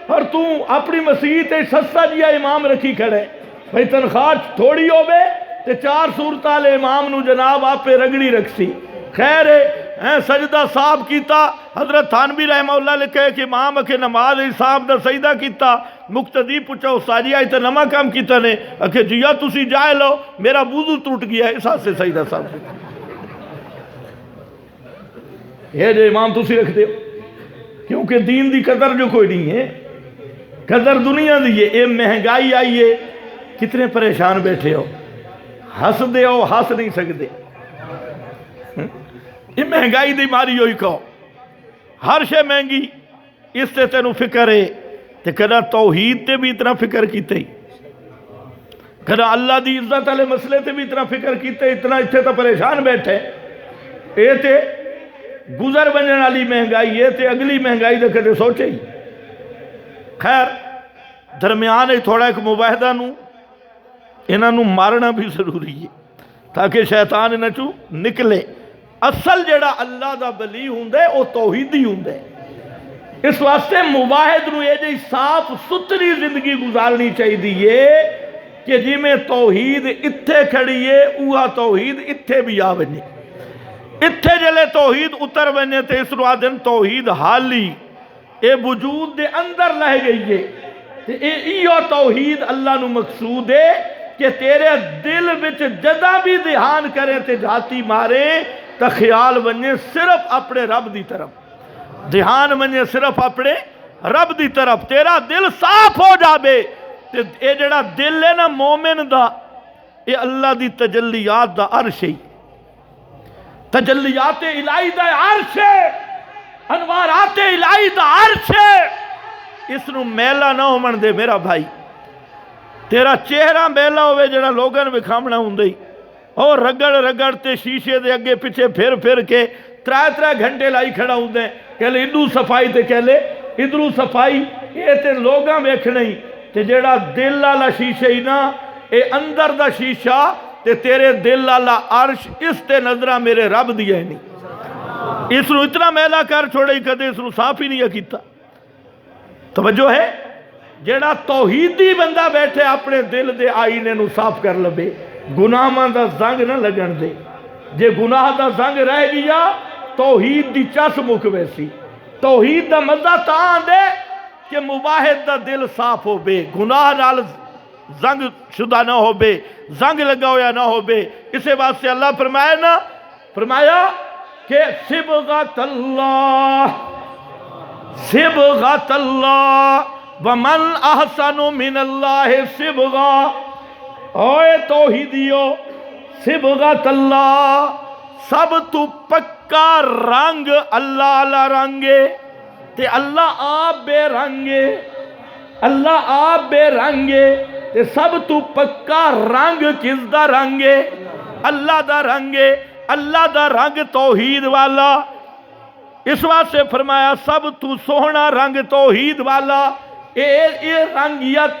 اور تو اپنی مسیح تے سستا جیا امام رکھی کھڑے. بھئی تنخواہ تھوڑی ہو بے تے 4 صورتال امام نو جناب آپ پہ رگڑی رکھسی. خیر ہے سجدہ صاحب کیتا. حضرت تھانوی رحمہ اللہ لکھے کہ امام اکھے نماز صاحب دا سجدہ کیتا. مقتدی پوچھا استادی آئی تے نما کام کیتا نے؟ اکھے جیا تسی جائے لو، میرا وضو ٹوٹ گیا ہے، اس ہاتھ سے سجدہ صاحب کیتا. یہ جو امام تسی رکھ دے، کیونکہ دین دی قدر جو کوئی نہیں ہے، قدر دنیا دی ہے. یہ مہنگائی آئی ہے، کتنے پریشان بیٹھے ہو، ہس دے ہو، ہس نہیں سکتے. یہ مہنگائی دی ماری ہوئی کہو، ہر شے مہنگی. اس سے تینوں فکر ہے تے کدا توحید تے بھی اتنا فکر کیتے ہی، کدا اللہ دی عزت والے مسئلے تے بھی اتنا فکر کیتے، اتنا اتنے تو پریشان بیٹھے. اے تے گزر بننے والی مہنگائی، یہ تے اگلی مہنگائی دے کدے سوچے ہی. خیر درمیان تھوڑا ایک مباہدہ نو انہاں نو مارنا بھی ضروری ہے تاکہ شیطان انہاں چوں نکلے. اصل جڑا اللہ دا ولی ہوندے او توحیدی ہوندے. اس واسطے مباہد نو یہ جی صاف ستری زندگی گزارنی چاہیے کہ جی میں توحید اتھے کھڑیے اوہا توحید اتھے بھی آ بنے. اتھے جلے توحید اتر بنے تے اس رو دن توحید حالی اے وجود دے اندر لہ گئی ہے. ایو توحید اللہ نو مقصود ہے کہ تیرے دل وچ جدا بھی دھیان کریں تے جاتی مارے تا خیال بنے صرف اپنے رب دی طرف، دھیان بنے صرف اپنے رب دی طرف. تیرا دل صاف ہو جاوے تے اے جڑا دل ہے نا مومن دا، اے اللہ دی تجلیات دا عرش ہے، تجلیات الہی دا عرش ہے، انوارات الہی دا عرش ہے. اس نو میلہ نہ ہومن دے میرا بھائی. تیرا چہرہ میلہ ہوئے جڑا لوگن وکھامنا ہوندے ہی، اور رگڑ رگڑ تے شیشے دے اگے پیچھے پھر کے ترائے گھنٹے لائی کھڑا ہوندے، کہلے ادھو صفائی تے کہلے ادھرو صفائی. یہ تے لوگاں ویکھنے ہی تے جڑا دل والا شیشے ہی نا، اے اندر دا شیشہ تے تیرے دل والا عرش، اس تے نظرہ میرے رب دیا ہے نہیں. اس نو اتنا میلہ کر چھوڑے ہی کدے اس نو صاف ہی نہیں کیتا. توجہ ہے، جیڑا توحیدی بندہ بیٹھے اپنے دل دے آئینے نو صاف کر لبے، گناہ مان دا زنگ نہ لگن دے. جے گناہ دا زنگ رہ گیا توحید دی چس مک ویسی. توحید دا مزہ تاں دے کہ مباہد دا دل صاف ہو بے، گناہ نال زنگ شدہ نہ ہو بے، زنگ لگا ہویا نہ ہو بے. اسے بات سے اللہ فرمایا نا، فرمایا کہ صبغت اللہ، صبغت اللہ ومن احسن من اللہ صبغا. اوے توحیدیو، صبغت اللہ سب تو پکا رنگ اللہ علا رنگے تے اللہ آپ بے رنگے، اللہ آپ بے رنگے تے سب تو پکا رنگ کس دا رنگے؟ اللہ دا رنگے. اللہ دا رنگ توحید والا. اس واسطے فرمایا سب تو سوہنا رنگ توحید والا. اے رنگیت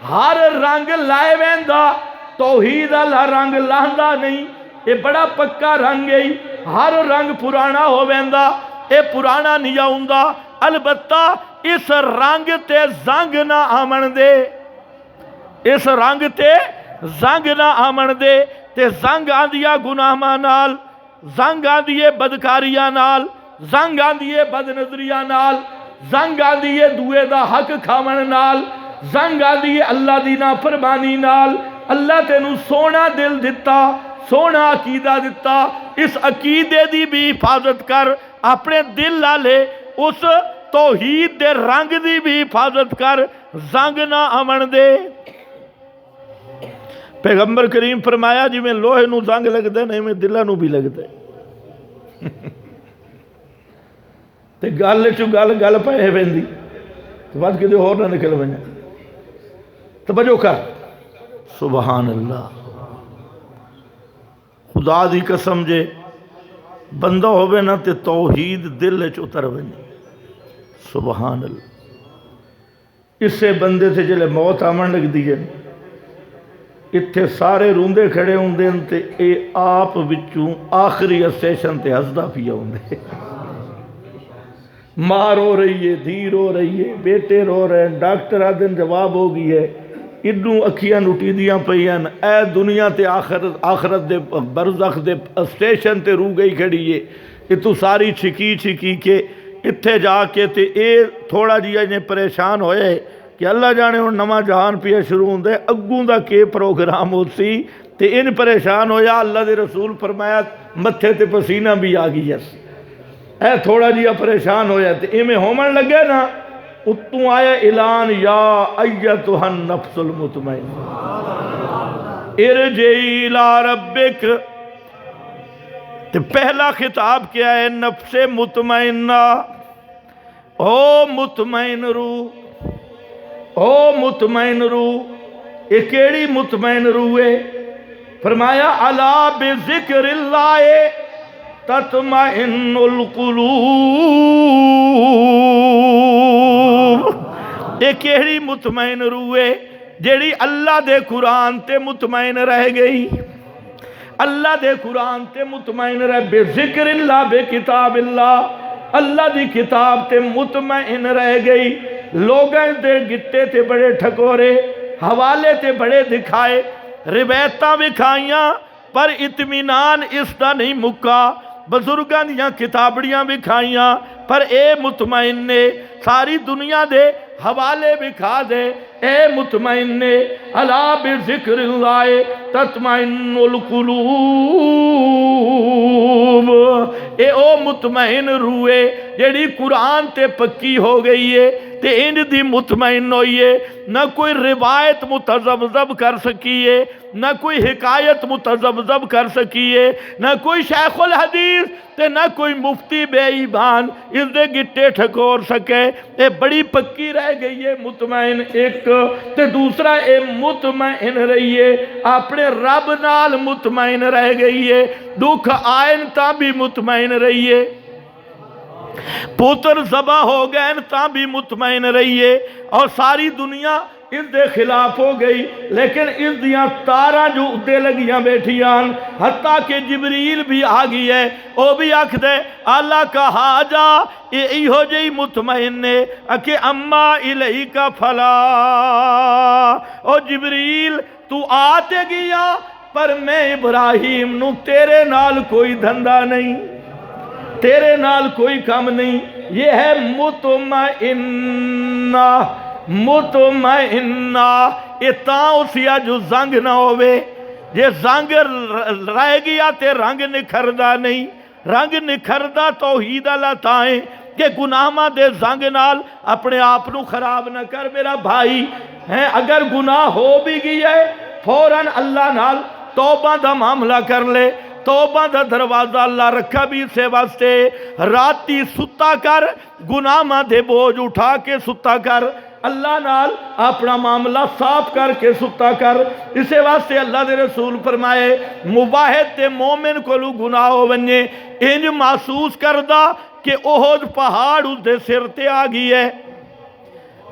ہر رنگ لائے ویندا، توحید والا رنگ لاندہ نہیں. اے بڑا پکا رنگ ہے، ہر رنگ پرانا ہو ویندا، اے پرانا نہیں ہوندا. البتہ اس رنگ تے زنگ نہ آمن دے، اس رنگ تے زنگ نہ آمن دے. تے زنگ آندیا گناہ نال، زنگ آندیے بدکاریاں نال، زنگ آندیے بد نظریاں نال، زنگ آندیے دوے دا حق کھاون نال، زنگ آندیے اللہ دی نافرمانی نال. اللہ تینوں سونا دل دتا، سونا عقیدہ دتا. اس عقیدے دی بھی حفاظت کر، اپنے دل لالے اس توحید دے رنگ دی بھی حفاظت کر، زنگ نہ آمن دے. پیغمبر کریم فرمایا جی میں لوہے نو زنگ لگ دے نہیں میں دلہ نو بھی لگ دے. تے گل چو گل پائے ویندی تو بعد کدے اور نہ نکل ونے. توجہ کر، سبحان اللہ. خدا دی قسم جے بندہ ہوئے نا تے توحید دل چ اتر ونے. سبحان اللہ. اس سے بندے تھے جلے موت آمن لگ دی ہے، اتھے سارے روندے کھڑے ہوندے تے اے آپ وچوں آخری اسٹیشن تے ہسدا پیا ہوندے. ماں رو رہی ہے، دھی رو رہی ہے، بیٹے رو رہے ہیں، ڈاکٹر آدھن جواب ہو گئی ہے، ادھوں اکھیاں نٹی دیاں پئیاں. اے دنیا تے آخرت دے برزخ دے اسٹیشن تے رو گئی کھڑی ہے. اتو ساری چھکی کے اتھے جا کے تے اے تھوڑا جیا انہیں پریشان ہوئے کہ اللہ جانے ہوں نواں جہان پیا شروع ہوندے، اگوں دا کے پروگرام ہوتی تے ان پریشان ہویا. اللہ دے رسول فرمایا متھے تے پسینہ بھی آگئی ہے. اے تھوڑا جیا پریشان ہویا تے ایمیں ہومن لگے نا، اتوں آیا اعلان یا ایتھا النفس المطمئنہ ارجعی الی ربک. تے پہلا خطاب کیا ہے؟ نفس مطمئنہ، او مطمئن روح او مطمئن روح، یہ کیڑی مطمئن روح ہے؟ فرمایا الا بذکر اللہ تطمئن القلوب، یہ کیڑی مطمئن روح ہے جیڑی اللہ دے قرآن تے مطمئن رہ گئی، اللہ دے قرآن تے مطمئن رہ، بے ذکر اللہ بے کتاب اللہ، اللہ دی کتاب تے مطمئن رہ گئی۔ لوگاں دے گٹے تے بڑے ٹھکورے، حوالے تے بڑے دکھائے، روایتاں بھی کھائیاں، پر اطمینان اس دا نہیں مکا، بزرگاں دیاں کتابڑیاں بھی کھائیاں، پر اے مطمئن نے ساری دنیا دے حوالے بھی کھا دے، اے مطمئن نے الا بذکر اللہ تطمئن القلوب، اے او مطمئن روئے جیڑی قرآن تے پکی ہو گئی ہے تے انج دی مطمئن ہوئی ہے، نہ کوئی روایت متذبذب کر سکی ہے، نہ کوئی حکایت متذبذب کر سکی ہے، نہ کوئی شیخ الحدیث تے نہ کوئی مفتی بے ایمان اس دے گٹے ٹھکور سکے، اے بڑی پکی رہ گئی ہے مطمئن ایک، تے دوسرا اے مطمئن رہی ہے اپنے رب نال مطمئن رہ گئی ہے، دکھ آئن تا بھی مطمئن رہی ہے، پوتر ذبح ہو گئے تاں بھی مطمئن رہیے، اور ساری دنیا اس دے خلاف ہو گئی، لیکن اس دیاں تاراں جو اتے لگیاں بیٹھیاں، حتیٰ کہ جبریل بھی آگئی ہے، او بھی آکھ دے اللہ کا حاجہ ایہو جئی مطمئن نے کہ اما الیکا فلا، او جبریل تو آتے گیا پر میں ابراہیم نو تیرے نال کوئی دھندہ نہیں، تیرے نال کوئی کام نہیں، یہ ہے مطمئنہ، مطمئنہ، یہ تاں اسیا جو زنگ نہ ہوئے، یہ زنگ رہ گیا تے رنگ نکھردہ نہیں، رنگ نکھردہ توحید اللہ تائیں کہ گناہ دے زنگ نال اپنے آپ نو خراب نہ کر میرا بھائی، اگر گناہ ہو بھی گیا ہے فوراً اللہ نال توبہ دا معاملہ کر لے، توبہ دا دروازہ اللہ رکھا بھی سے واسطے، راتی ستا کر گناہ دے بوجھ اٹھا کے ستا کر، اللہ نال اپنا معاملہ صاف کر کے ستا کر، اسے واسطے اللہ دے رسول فرمائے مباہد تے مومن کو لو گناہ ہو بننے انج محسوس کردہ کہ احد پہاڑ اس دے سر تے آگئی ہے،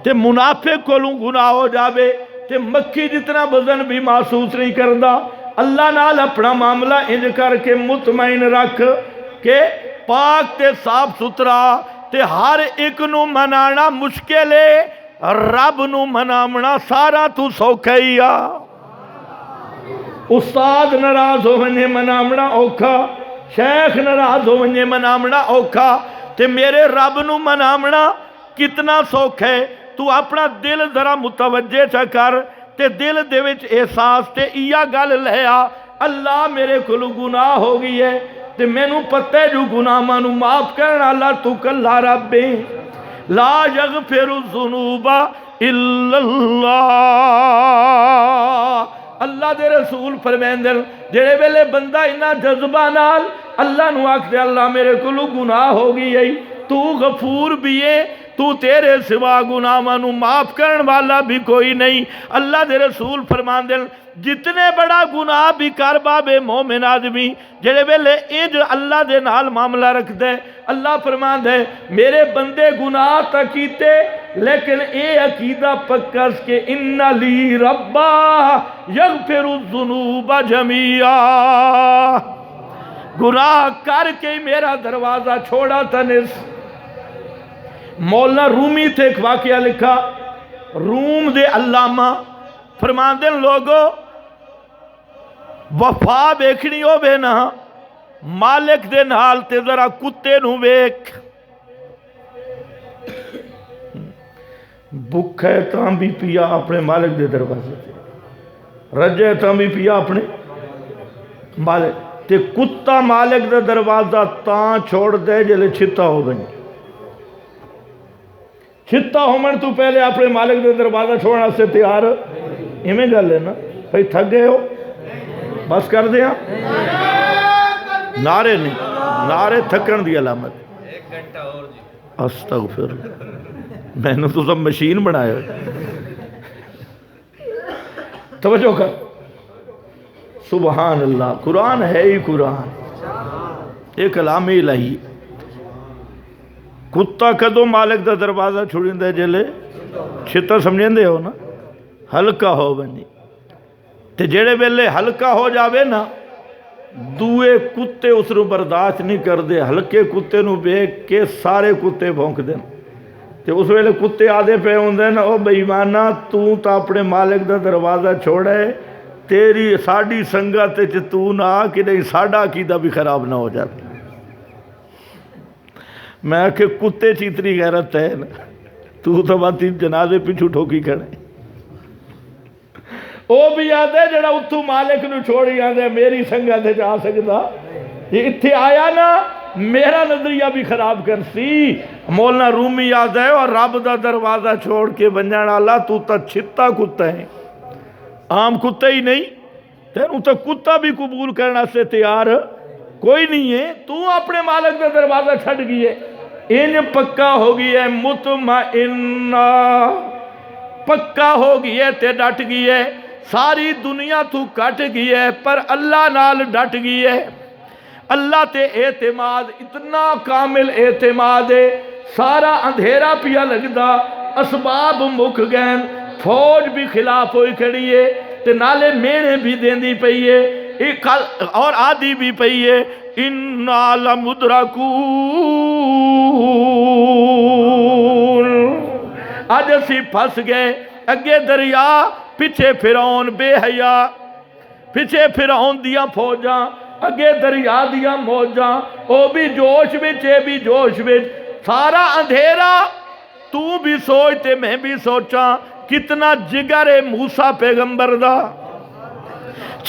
تے منافق کو لو گناہ ہو جاوے تے مکھی جتنا وزن بھی محسوس نہیں کردہ، اللہ نال اپنا معاملہ انج کر کے مطمئن رکھ کہ پاک تے صاف ستھرا تے ہر ایک نو منانا مشکل ہے، رب نو منامنا سارا تو سوکھائیا، استاد ناراض ہو ونجے منامنا اوکھا، شیخ ناراض ہو ونجے منامنا اوکھا، تے میرے رب نو منامنا کتنا سوکھ ہے، تو اپنا دل ذرا متوجہ چا کر، تے دل دے وچ احساس تے ایا گل لیا اللہ میرے کلو گناہ ہو گئی ہے، تے میں نو پتہ ہے جو گناہ مانو معاف کرنا اللہ تو کلا رب لا یغفر الذنوب الا اللہ، اللہ دے رسول فرمیندن جڑے ویلے بندہ انہا جذبہ نال اللہ نو آکھ دے اللہ میرے کلو گناہ ہو گئی ہے، تو غفور بھی ہے، تو تیرے سوا گناہ مانو معاف کرن والا بھی کوئی نہیں، اللہ دے رسول فرماندن جتنے بڑا گناہ بھی کر بابے مومن آدمی جڑے ویلے انج اللہ دے نال معاملہ رکھ دے، اللہ فرماندے میرے بندے گناہ تکیتے لیکن اے عقیدہ پکس کہ ان لی ربا یغفر الذنوب جمیعا، گناہ کر کے میرا دروازہ چھوڑا تنس۔ مولانا رومی تھے ایک واقعہ لکھا، روم دے علامہ فرماندن لوگو وفا بیکھنی ہو بے نا مالک دے نال تے ذرا کتے نو بیک، بھوک ہے تاں بھی پیا اپنے مالک دے دروازے تے، رجے تاں بھی پیا اپنے مالک تے، کتا مالک دے دروازہ تاں چھوڑ دے جلے چھتا ہو بنی، چھتا ہومن تو پہلے اپنے مالک دے دروازہ چھوڑنا سے تیار ہمیں گل ہے نا بھئی تھک گئے ہو بس کر دیا، نعرے نہیں، نعرے تھکن دی علامت، استغفر میں نے تو سب مشین بنائے ہوئے، توجہ کر، سبحان اللہ، قرآن ہے ہی قرآن، یہ کلام الہی۔ کتا کدو مالک دا دروازہ چھوڑیندے جلے چھتا سمجھیں دے ہو نا، ہلکا ہو بنی تے جڑے ویلے ہلکا ہو جاوے نا دوے کتے اس رو برداشت نہیں کر دے، ہلکے کتے نو بیک کے سارے کتے بھونک دیں تے اس ویلے کتے آدھے پہ ہوندے نا، او بے ایمانہ تو تا اپنے مالک دا دروازہ چھوڑے، تیری ساڑی سنگت تو نہ کہ نہیں ساڑا عقیدہ بھی خراب نہ ہو جاتا۔ میں کہ کتے چیتری غیرت ہے نا، تو باتی جنازے پیچھو ٹھوکی کھڑے، او بھی آدھے جڑا اتھو مالک نو چھوڑی آدھے میری سنگت جا سکتا، یہ اتھے آیا نا میرا نظریہ بھی خراب کر سی۔ مولانا رومی آدھے اور رب دا دروازہ چھوڑ کے بنجان اللہ تو تا چھتا کتا ہے، عام کتا ہی نہیں، تینوں تا کتا بھی قبول کرنا سے تیار کوئی نہیں ہے، تو اپنے مالک دا دروازہ چھڑ گئی ہے، ان پکا ہو گئی ہے، مطمئنہ پکا ہو گئی ہے تے ڈٹ گئی ہے، ساری دنیا تو کٹ گئی ہے پر اللہ نال ڈٹ گئی ہے، اللہ تے اعتماد اتنا کامل اعتماد ہے، سارا اندھیرا پیا لگدا، اسباب مک گئن، فوج بھی خلاف ہوئی کھڑی ہے تے نالے مینے بھی دیندی پئی ہے اور آدھی بھی پئی ہے، اِنَّا لَمُدْرَكُونَ، آج اسی پھنس گئے، اگے دریا پیچھے فرعون بے حیا، پیچھے فرعون دیا فوجاں، اگے دریا دیا موجاں، او بھی جوش وچ اے بھی جوش وچ، سارا اندھیرا تو بھی سوچتے میں بھی سوچاں، کتنا جگر ہے موسیٰ پیغمبر دا،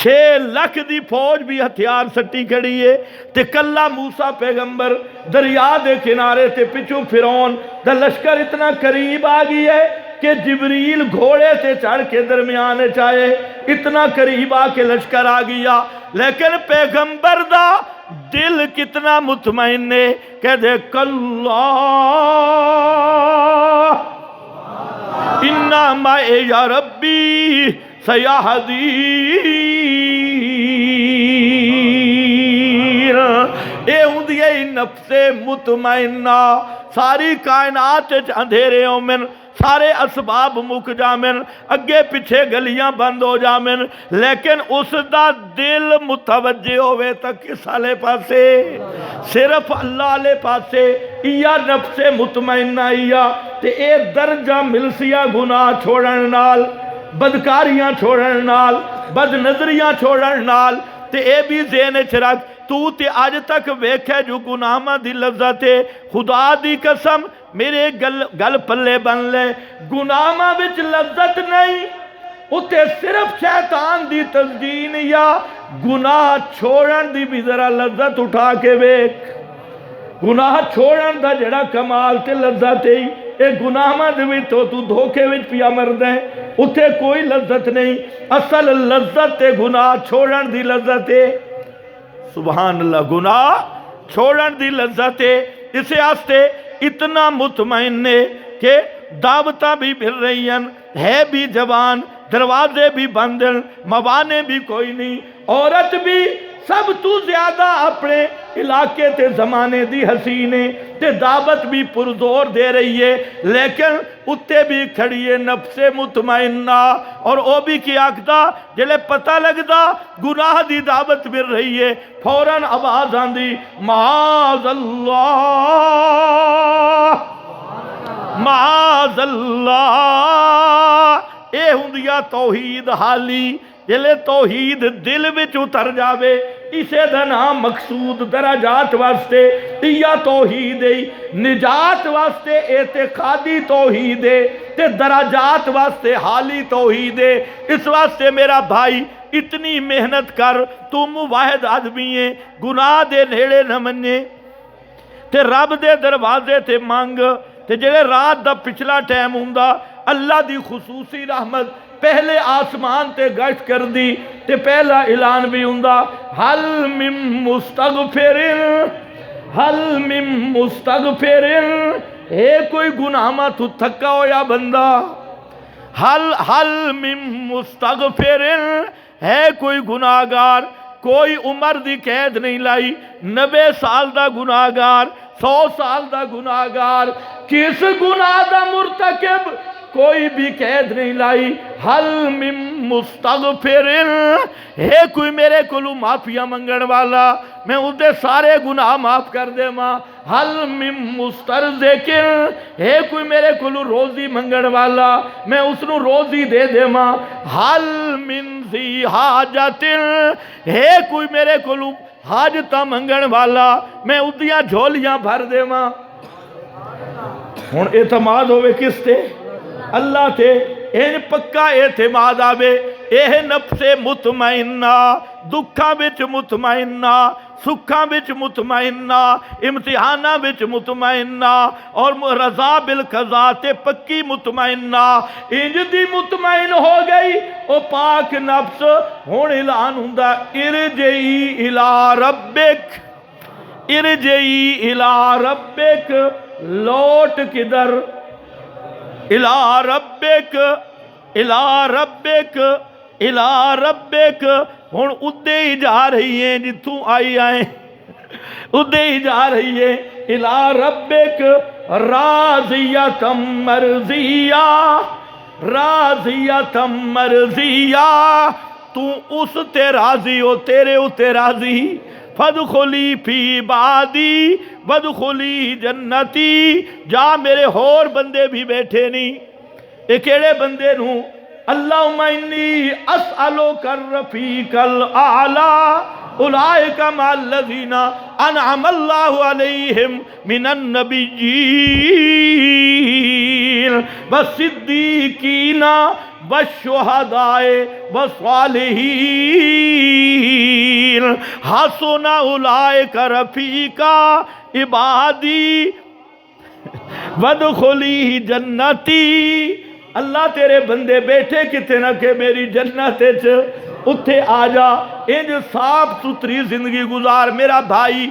6 لاکھ دی فوج بھی ہتھیار سٹی کھڑی ہے تے کلا موسیٰ پیغمبر دریا دے کنارے تے پچھو فرعون دا لشکر اتنا قریب آگئی ہے کہ جبریل گھوڑے سے چڑھ کے درمیان چاہے، اتنا قریب آ کے لشکر آ گیا، لیکن پیغمبر دا دل کتنا مطمئن ہے کہ دے کلا اِنَّا مَعِيَ رَبِّي سَيَهْدِينِ، اے ہوندی ہے نفس مطمئنہ، ساری کائنات اندھیرے ہومن، سارے اسباب مک جامن، اگے پیچھے گلیاں بند ہو جامن، لیکن اس دا دل متوجہ ہوئے تک کس آلے پاسے، صرف اللہ علیہ پاسے، یا نفس مطمئنہ یا تے اے درجہ ملسیا گناہ چھوڑن نال، بدکاریاں چھوڑن نال، بد نظریاں چھوڑن نال، تے اے بھی ذہن چرک تو تے آج تک ویکھے جو گناہاں دی لذت ہے، خدا دی قسم میرے گل پلے بن لے، گناہاں وچ لذت نہیں، اتے صرف شیطان دی تسجین یا گناہ چھوڑن دی بھی ذرا لذت اٹھا کے ویک، گناہ چھوڑن دا جڑا کمال تے لذت ہے، اے گناہاں دے وچ تو دھوکے وچ پیا مردے، اتے کوئی لذت نہیں، اصل لذت تے گناہ چھوڑن دی لذت ہے، سبحان اللہ، گناہ چھوڑن دی لذت ہے، اسے آستے اتنا مطمئن ہے کہ دعوتاں بھی مل رہی ہیں، ہے بھی جوان، دروازے بھی بندن، موانے بھی کوئی نہیں، عورت بھی سب تو زیادہ اپنے علاقے تے زمانے دی حسینے تے دعوت بھی پرزور دے رہی ہے، لیکن اتے بھی کھڑی ہے نفس مطمئنہ، اور او بھی کیا آکھدا جلے پتہ لگدا گناہ دی دعوت مل رہی ہے، فوراً آواز آندی معاذ اللہ معاذ اللہ، اے ہوندیا توحید حالی، جلے توحید دل وچ اتر جاوے، اسے دا نام مقصود درجات واسطے یا توحید ہے، نجات واسطے اعتقادی توحید ہے تے درجات واسطے حالی توحید ہے۔ اس واسطے میرا بھائی اتنی محنت کر، تم واحد آدمی ہے، گناہ دے نیڑے نہ مننے تے رب دے دروازے تے مانگ، تے جڑے رات دا پچھلا ٹائم ہوندا اللہ دی خصوصی رحمت پہلے آسمان تے گشت کر دی تے پہلا اعلان بھی ہوندا حل من مستغفر، حل من مستغفر، اے کوئی گناہ ما تو تھکا ہویا بندہ، حل من مستغفر، ہے کوئی گناہگار؟ کوئی عمر دی قید نہیں لائی، 90 سال دا گناہگار، 100 سال دا گناہگار، کس گناہ دا مرتکب کوئی بھی قید نہیں لائی۔ حل من مستغفر، ہے کوئی میرے کولو معافیا منگن والا، میں اس دے سارے گناہ معاف کر دے ماں۔ حل من مسترزق، ہے کوئی میرے کولو روزی منگن والا، میں اس نو روزی دے دے ماں۔ حل من ذی حاجت، ہے کوئی میرے کولو حاجتہ منگن والا، میں اس دیاں جھولیاں بھر دے ماں۔ ہن اعتماد ہوئے کس تے؟ اللہ تے۔ این پکا اعتماد آوے، اے نفس مطمئنہ، دکھاں وچ مطمئنہ، سکھاں وچ مطمئنہ، امتحاناں وچ مطمئنہ، اور رضا بالقضاء تے پکی مطمئنہ۔ انج دی مطمئن ہو گئی او پاک نفس، ہون اعلان ہوندا ارجعی الی ربک، ارجعی الی ربک، لوٹ کدھر؟ الی ربک، الی ربک، الی ربک۔ ہن ادے ہی جا رہی ہیں جتوں آئی آئیں، ادے ہی جا رہی ہے۔ الی ربک راضیۃ مرضیہ، راضیۃ مرضیہ، تو اس تے راضی ہو، تیرے اتے راضی۔ فادخلی فی عبادی وادخلی جنتی، جا میرے ہور بندے بھی بیٹھے نہیں، اے کیڑے بندے نوں؟ اللہم انی اسألک الرفیق الاعلی، اولئک مع الذین انعم اللہ علیہم من النبیین والصدیقین والشہداء والصالحین، حسن اولئک رفیقا عبادی وادخلی جنتی۔ اللہ تیرے بندے بیٹھے کتے نہ کہ میری جنت وچ، اتھے آ جا، انج صاف ستھری زندگی گزار میرا بھائی۔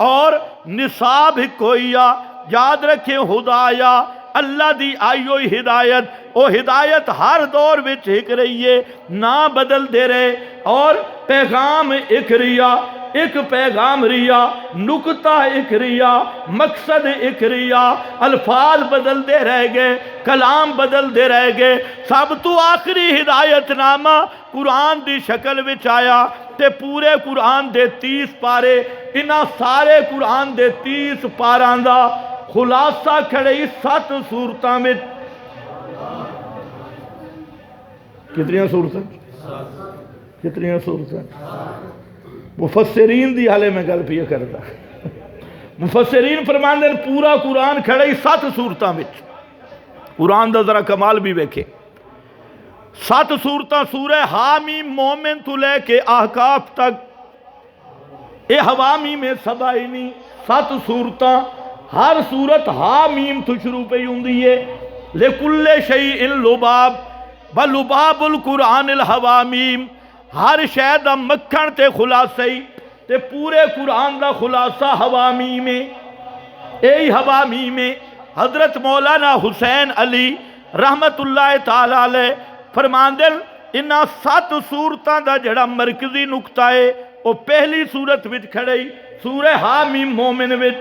اور نصاب کوئیا یاد رکھیں، خدایا اللہ دی آئی ہوئی ہدایت، او ہدایت ہر دور وچ ایک رہی ہے، نہ بدل دے رہے، اور پیغام ایک ریا، ایک پیغام ریا، نکتہ ایک ریا، مقصد ایک ریا، الفاظ بدل دے رہ گئے، کلام بدل دے رہ گئے۔ سب تو آخری ہدایت نامہ قرآن دی شکل وچ آیا، تے پورے قرآن دے 30 پارے، انہاں سارے قرآن دے 30 پاران دا خلاصہ کھڑی 7 سورتاں میں۔ کتنیاں سورتاں؟ کتنیاں سورتاں؟ مفسرین دی حالے میں گل پہ کرتا، مفسرین فرماندے پورا قرآن کھڑی 7 سورتاں میں۔ قرآن دا ذرا کمال بھی ویکھے، 7 سورتاں، سورہ حامیم مومن تو لے کے احقاف تک، اے حوامی میں سبائنی 7 سورتاں، ہر سورت حامیم تو شروع پہ ہوندی ہے۔ لِكُلِّ شَيْءٍ لُبَابٌ وَلُبَابُ الْقُرْآنِ الْحَوَامِيمِ، ہر شے دا مکھن تے خلاصی، تے پورے قرآن دا خلاصہ حوامی میں۔ اے حوامی میں حضرت مولانا حسین علی رحمت اللہ تعالیٰ علیہ فرماندے، انہاں 7 سورتاں دا جڑا مرکزی نقطہ ہے، وہ پہلی سورت وچ کھڑی سورہ حامیم مومن وچ،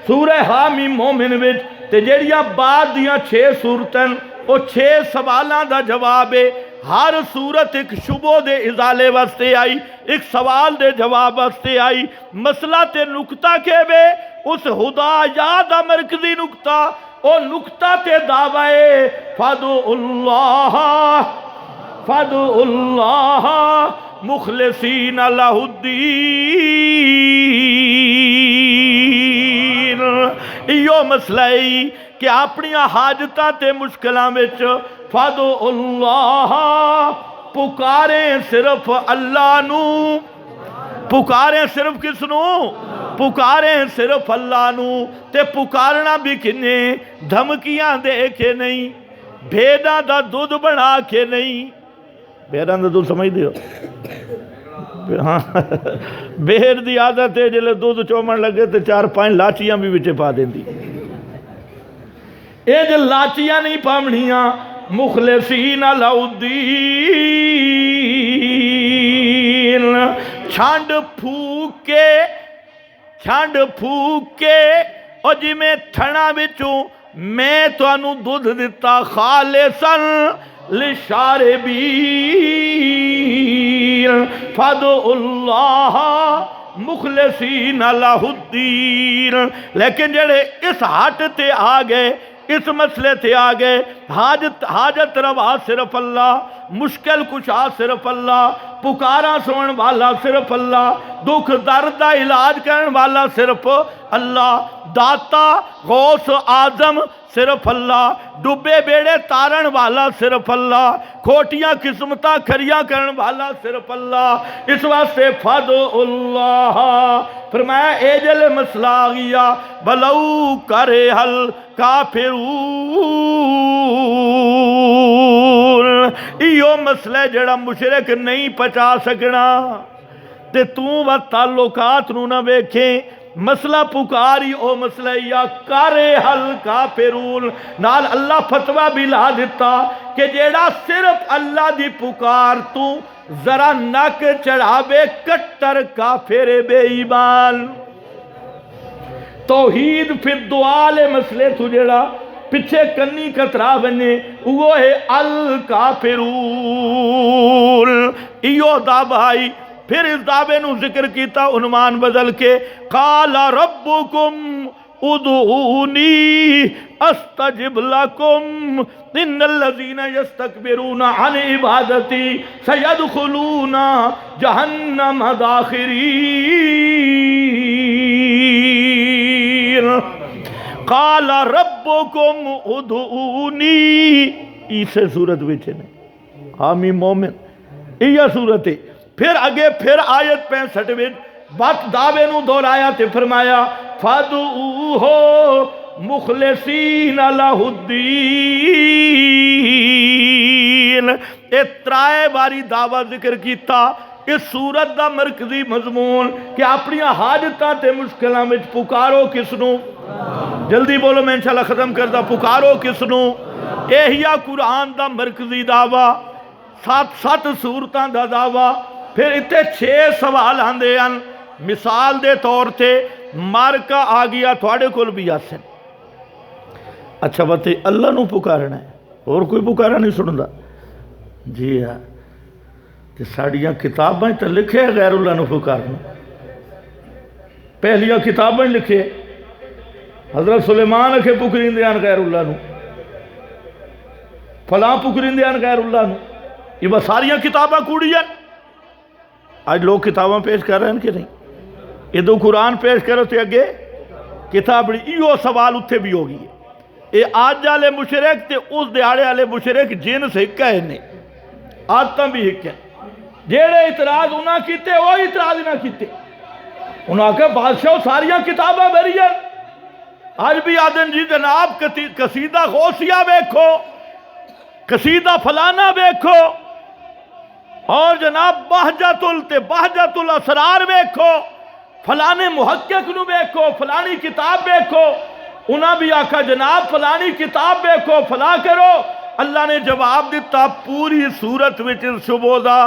سورہ حامیم مومن وچ، تے جڑیاں بعد دیاں 6 سورتاں وہ 6 سوالاں دا جواب ہے۔ ہر سورت ایک شبہ دے ازالے واسطے آئی، ایک سوال دے جواب واسطے آئی۔ مسئلہ تے نکتہ کے بے اس خدا یاد مرکزی نکتہ، او نکتہ تے دعوے فَادُعُوا اللَّهَ فَادُعُوا اللَّهَ مُخْلِصِينَ لَهُ الدِّينَ۔ ایو مسئلہ ہے کہ اپنی حاجتاں تے مشکلاں وچ فَادُعُوا اللَّهَ، پکاریں صرف اللہ نو، پکاریں صرف کس نو؟ پکاریں صرف اللہ نو، تے پکارنا بھی کنے؟ دھمکیاں دے کے نہیں، بھیڑاں دا دودھ بنا کے نہیں۔ بھیڑاں دا دودھ سمجھ دیو؟ ہاں، بھیڑ دی عادت ہے جلے دودھ چومن لگے تے 4-5 لاچیاں بھی وچے پا دیں دی۔ اے جو لاچیاں نہیں پامنیاں، مخلصین لہ الدین، چھانڈ پھوک کے اور جی میں تھنا بچوں میں تو انو دودھ دیتا خالصاً للشاربین، فادعوا اللہ مخلصین لہ الدین۔ لیکن جڑے اس ہٹ تے آگئے، اس مسئلے تے آگئے، حاجت روا صرف اللہ، مشکل کشا صرف اللہ، پکارا سنن والا صرف اللہ، دکھ درد دا علاج کرن والا صرف اللہ، داتا غوث اعظم صرف اللہ، ڈبے بیڑے تارن والا صرف اللہ، کھوٹیاں قسمتاں کھریاں کرن والا صرف اللہ۔ اس واسطے فادعوا اللہ، فرمایا اے جل مسئلہ آگیا بلو کرے حل کافرون، ایو مسئلہ جڑا مشرک نہیں پچا سکنا تے تو و تعلقات نو نہ ویکھیں، مسئلہ پکاری او مسئلہ یا کرے حل کافرون، نال اللہ فتوہ بھی لا دیتا کہ جیڑا صرف اللہ دی پکار تو ذرا نک چڑھاوے کٹر کافر بے ایمان۔ توحید فی الدعا لے مسئلے تو جیڑا پچھے کنی کترا بنے وہ ہے الکافرون، ایو دعوائی۔ پھر اس دعوے نو ذکر کیتا عنوان بدل کے، قال ربکم ادعونی استجب لکم ان الذین یستکبرون عن عبادتی سیدخلون جہنم داخرین۔ قال ربکم ادعونی، اسے صورت بچے نے حامی مومن یہ صورت ہے۔ پھر اگے پھر آیت 65 میں بات دعوے نو دہرایا تے فرمایا فادعوہ مخلصین لہ الدین۔ اے ترائے باری دعویٰ ذکر کیتا۔ اس صورت دا مرکزی مضمون کہ اپنی حاجتاں تے مشکلاں وچ پکارو کس نو؟ جلدی بولو میں انشاءاللہ ختم کردا، پکارو کس نو؟ احیا قرآن دا مرکزی دعویٰ، 7 صورتاں دا دعویٰ۔ پھر اتے 6 سوال آندے ہیں، مثال دے طور تے مارکا آ گیا تھوڑے کول بھی آسن۔ اچھا بتے اللہ نو پکارنا ہے اور کوئی پکارا نہیں سندا؟ جی ہاں، تے ساڑیاں کتاباں تے لکھے غیر اللہ نو پکارنا، پہلیاں کتاباں لکھے حضرت سلیمان کے پکریندیاں غیر اللہ نو، فلاں پکریندیاں غیر اللہ نو، یہ بس ساریاں کتاباں کوڑیاں۔ آج لوگ کتاباں پیش کر رہے ہیں کہ نہیں؟ ادو قرآن پیش کرو تے اگے کتاب ایو سوال اتھے بھی ہوگی ہے۔ اے آج جالے مشرک تے اس دیاڑے والے مشرک جن سے ہکا ہے نے آدتاں بھی ہکا ہے، جیڑے اعتراض انہاں کیتے وہ اعتراض نہ کیتے، انہاں کہ بادشاہ ساریاں کتاباں بھریاں۔ آج بھی آدن جی جناب قصیدہ غوثیہ بیکھو، قصیدہ فلانا بیکھو، اور جناب بہجت الاسرار بیکھو، فلانے محقق نو بیکھو، فلانی کتاب بیکھو، انہاں بھی آکھا جناب فلانی کتاب بیکھو، فلا کرو۔ اللہ نے جواب دیتا پوری صورت وچ شبو دا،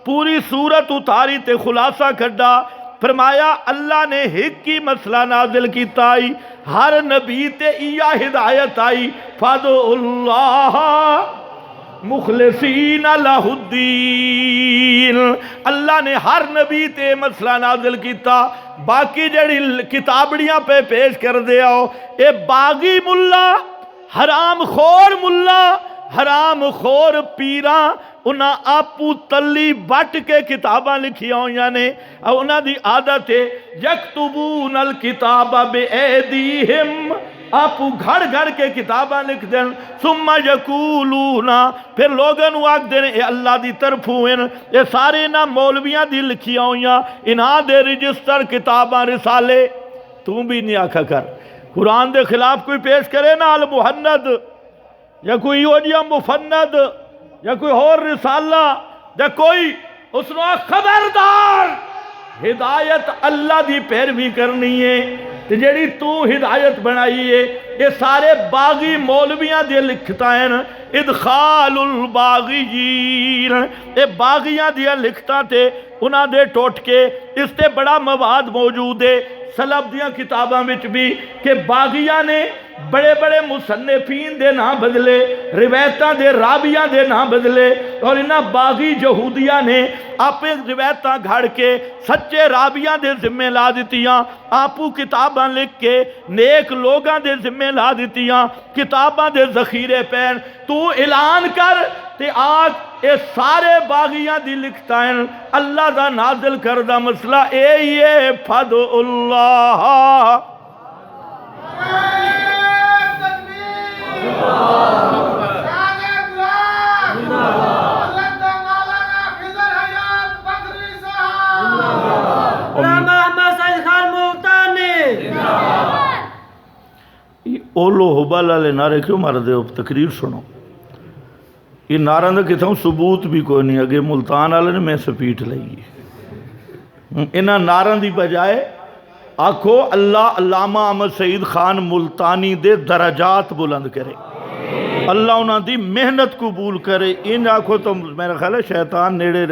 پوری صورت اتاری تے خلاصہ کھڈا، فرمایا اللہ نے ایک ہی مسئلہ نازل کیتا آئی، ہر نبی تے ایہ ہدایت آئی فادعوا اللہ مخلصین لہ الدین۔ اللہ نے ہر نبی تے مسئلہ نازل کیتا، باقی جڑی کتابڑیاں پہ پیش کر دے آؤ، اے باغی ملا، حرام خور ملا، حرام خور پیراں، انہاں آپو تلی بٹ کے کتاباں لکھی ہوئیاں نے، اور انہاں دی عادت ہے یکتبون الکتاب بے ایدیہم، آپ گھڑ گھڑ کے کتاباں لکھ دیں، ثم یقولون، پھر لوگوں نو آکھ دیں اے اللہ دی طرف ہوئیں، اے سارے نہ مولویاں دی لکھی ہوئیاں، انہاں دے رجسٹر کتاباں رسالے، تو بھی نہیں آکھا کر۔ قرآن دے خلاف کوئی پیش کرے نا المحند، یا کوئی اوجیا مفند، یا کوئی اور رسالہ، یا کوئی اس نے خبردار، ہدایت اللہ دی پیروی کرنی ہے، تے جیڑی تو ہدایت بنائی ہے یہ سارے باغی مولویاں دے لکھتا ہیں ادخال الباغیین، یہ باغیاں دیا لکھتا تھے انہاں دے ٹوٹ کے اس تے بڑا مواد موجود ہے سلف دیاں کتاباں وچ بھی کہ باغیاں نے بڑے بڑے مصنفین دے نام بدلے، روایتاں دے راویاں دے نام بدلے، اور انہاں باغی یہودیاں نے اپنے روایتاں گھڑ کے سچے راویاں دے ذمہ لا دیتیاں، آپو کتاباں لکھ کے نیک لوگاں دے ذمہ لا دیتیاں، کتاباں دے ذخیرے پین تو اعلان کر تے آج اے سارے باغیاں دی لکھتا ہیں اللہ دا نازل کردہ مسئلہ اے یہ فدع اللہ اولو حبال والے نعرے کیوں مار دے ہو؟ تقریر سنو، یہ نعرہ دا کہتا ہوں ثبوت بھی کوئی نہیں، اگے ملتان والے نے میں سپیٹ لئی انہاں نعرہ دی بجائے آکھو اللہ علامہ احمد سعید خان ملتانی دے درجات بلند کرے، اللہ انہاں دی محنت قبول کرے، ان آکھو تو میرا خیال ہے شیطان نیڑے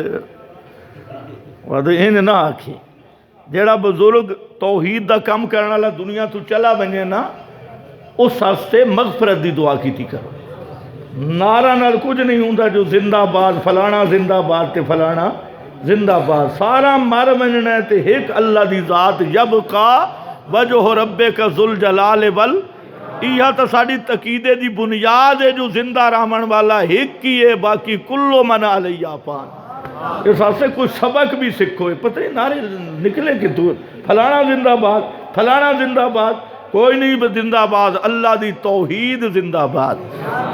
ان نہ آکھیں جیڑا بزرگ توحید دا کم کرنا والا دنیا تو چلا بنے نا اس ہستے مغفرت دی دعا کی تھی کرو، نعرہ نال کچھ نہیں ہوندا جو زندہ باد فلانا زندہ باد تے فلانا زندہ باد، سارا مر مننا ہے تے ایک اللہ دی ذات یبقا وجہ ربک ذل جلال وال، یہ تا ساڑی تقیدے دی بنیاد ہے جو زندہ رحمن والا ایک کی ہے، باقی کلو من علیہ پان، اس سے کوئی سبق بھی سکھو، پتہ نہیں نعرے نکلے کہ تو فلانا زندہ باد فلانا زندہ باد، کوئی نہیں زندہ باد، اللہ دی توحید زندہ باد،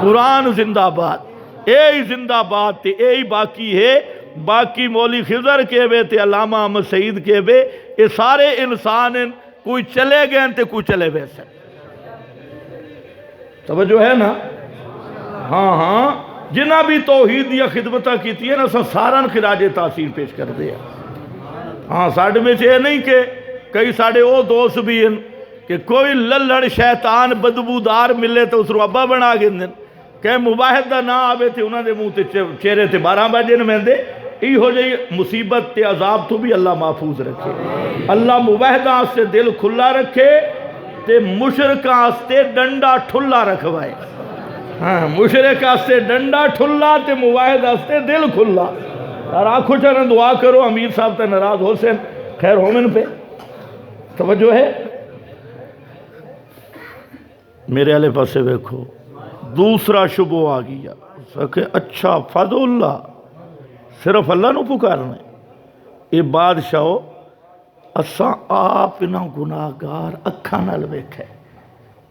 قرآن زندہ باد، اے زندہ باد تے اے باقی ہے، باقی مولی خضر کے بے تے علامہ احمد سعید کے بے، یہ سارے انسان ہیں، کوئی چلے گئے تے کوئی چلے ویسے، توجہ ہے نا؟ ہاں ہاں جنہ بھی توحید یا خدمتہ کیتی ہے نا سارن خراج تاثیر پیش کر دیا، ہاں ساڑھے میں سے یہ نہیں کہ کئی ساڑھے او دوست بھی ہیں کہ کوئی للڑ شیطان بدبودار ملے تو اس رو ابا بنا گئے دن کہ مباہد دا نہ آوے تھے انہاں دے منہ تے چہرے تے 12 بجے میں دے ای ہو جائی مصیبت تے عذاب تو بھی اللہ محفوظ رکھے، اللہ مباہدہ آستے دل کھلا رکھے تے مشرق آستے ڈنڈا ٹھلا رکھوائے، ہاں مشرق آستے ڈنڈا ٹھلا تے مباہد آستے دل کھلا، اور آنکھوں چاہنے دعا کرو امیر صاحب تے نراز حسین خیر ہومن پہ، توجہ ہے؟ میرے علیہ پاسے بیکھو دوسرا شبہ آ گیا کہ اچھا فدع اللہ صرف اللہ نو پکارنا ہے، یہ بادشاہو اساں آپ انہاں گناہگار اکھاں نال ویکھے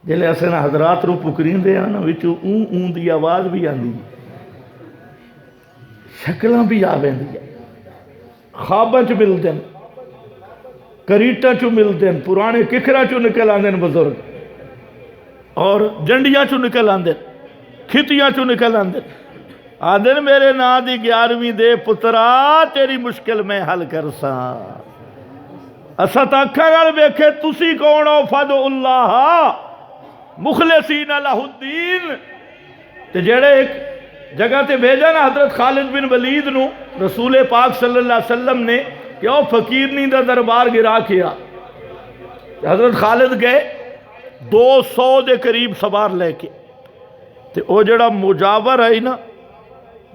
جلے اسے نا حضرات رو پکرین دے آنا وچو اون دی آواز بھی آن دی شکلاں بھی آویں دی خواباں چو مل دیں کریٹاں چو مل دیں پرانے ککھرا چو نکل آن دیں بزرگ اور جنڈیاں چو نکل آن دیں کھتیاں چو نکل آن دیں آدھن میرے نا دی 11ویں دے پترا تیری مشکل میں حل کر سا اسا تاکھا گل بیکھے تسی کون ہو فدع اللہ مخلصین لہ الدین تے جڑے ایک جگہ تے بھیجا نا حضرت خالد بن ولید نو رسول پاک صلی اللہ علیہ وسلم نے کہ او فقیرنی دا دربار گرا کیا، حضرت خالد گئے 200 دے قریب سوار لے کے تے او جڑا مجاور ہے نا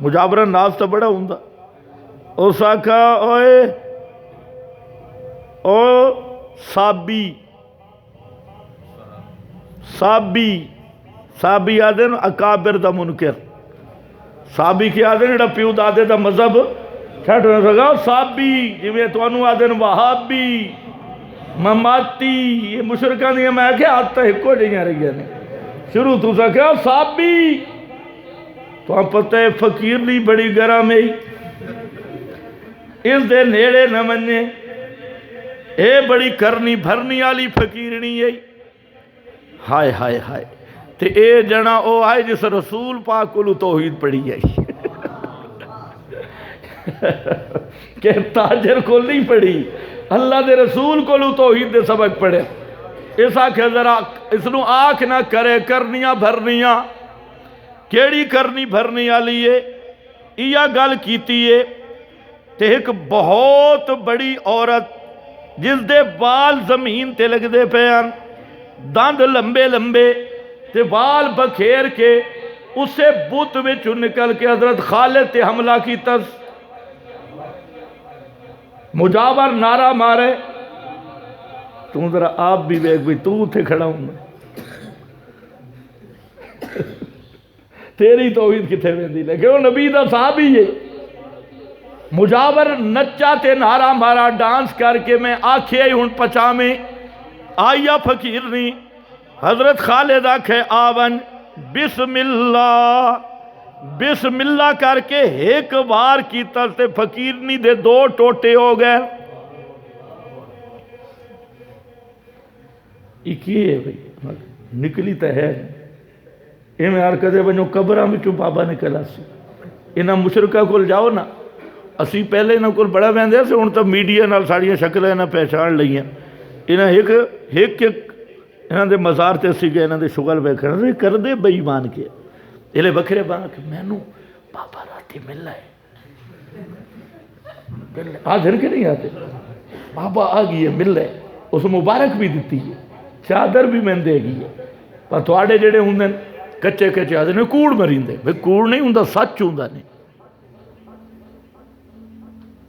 مجاورہ ناز تا بڑا ہوندا اس آکھا اوے او صحابی آدھن اکابر دا منکر، صحابی کی آدھن جڑا پیو دادے دا مذہب چھٹ نہ سکا، صحابی جویں تو انو آدھن وہابی مماتی یہ مشرکان دیا میں کہ آتا ہے کو جائیں رہی ہے شروع تو سکا صحابی تو ہم پتہ ہے فقیر لی بڑی گرام ہے اس دے نیڑے نہ مننے اے بڑی کرنی بھرنی آلی فقیرنی ہے ہائے ہائے ہائے تے اے جنا او آئے جس رسول پاک کلو توحید پڑھی ہے کہ تاجر کو نہیں پڑھی اللہ دے رسول کلو توحید دے سبق پڑھے اس آکھے ذرا اس نو آکھ نہ کرے کرنیاں بھرنیاں کیڑی کرنی بھرنی والی ہے یہ گل کیتی ہے تے ایک بہت بڑی عورت جس دے بال زمین تے لگ دے پیان دند لمبے لمبے تے بال بکھیر کے اسے بت وچوں نکل کے حضرت خالد تے حملہ کی تس مجاور نعرہ مارے تو ذرا آپ بھی بیک بھی تو تھے کھڑا ہوں تیری توحید کتھے میں دی لے کہ وہ نبی دا صحابی ہے مجاور نچا تے نعرہ مارا ڈانس کر کے میں آکھے ہن پچا میں آیا فقیر نہیں حضرت خالد آکھے آون بسم اللہ کر کے ایک بار کی تے فقیر نہیں دے دو ٹوٹے ہو گئے ایک ہے بھئی نکلی تے ہے میں ہر کدے بنو قبرہ میں چوں بابا نکلا سی انہاں مشرکہ کول جاؤ نا اسی پہلے انہاں کول بڑا بہندے سے ہن تو میڈیا نال ساڑیاں شکلیں انہاں پہچان لئیاں انہاں ایک انہاں دے مزار تے سی گئے انہاں دے شغل بیکھنے کر دے بے ایمان کے یہ بکھرے بنا کہ میں نو بابا راتی مل رہے آج ہر کے نہیں آتے بابا آگئی ہے مل رہے اس مبارک بھی دیتی ہے چادر بھی میں دے گی ہے پر تھوڑے جڑے ہوں کچے کچے آدھے نے کوڑ مرین دے بھئی کوڑ نہیں ہوں سچ ہوں نہیں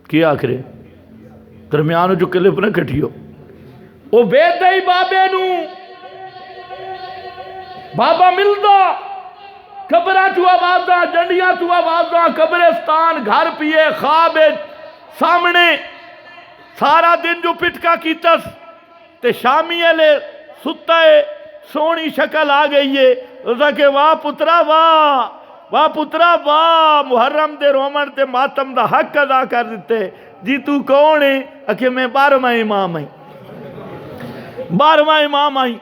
کیا آخرے درمیانو جو کلپ نہ کٹھیو وہ بیت دائی بابے نو بابا ملدا قبرہ تو آوازاں جنڈیاں تو آوازاں قبرستان گھر پیے خواب سامنے سارا دن جو پٹکا کی تس تے شامی لے ستا ہے سونی شکل آ گئی ہے اسا کہ واہ پترا واہ محرم دے رومن تے ماتم دا حق ادا کر دیتے جی تو کون ہے اکھے میں 12واں امام آئی 12واں امام آئی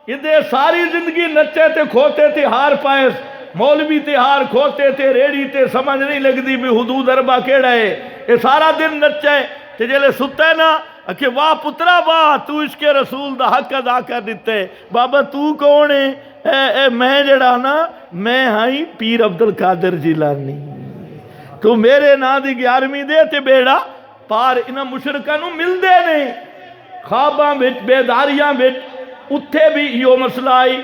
یہ ساری زندگی نچے تے کھوتے تے ہار پائے مولوی تے ہار کھوتے تے ریڑی تے سمجھ نہیں لگ دی بھی حدود اربا کیڑا ہے یہ سارا دن نچے تے جلے ستے نا کہ واہ پترا واہ تو عشق رسول دا حق ادا کر دیتے بابا تو کون ہے میں جڑا نا میں ہائی پیر عبدالقادر جیلانی تو میرے نا دی 11ویں دے تے بیڑا پار انہاں مشرکاں نو مل دے نہیں خواباں وچ بیداریاں وچ اتھے بھی یہ مسئلہ آئی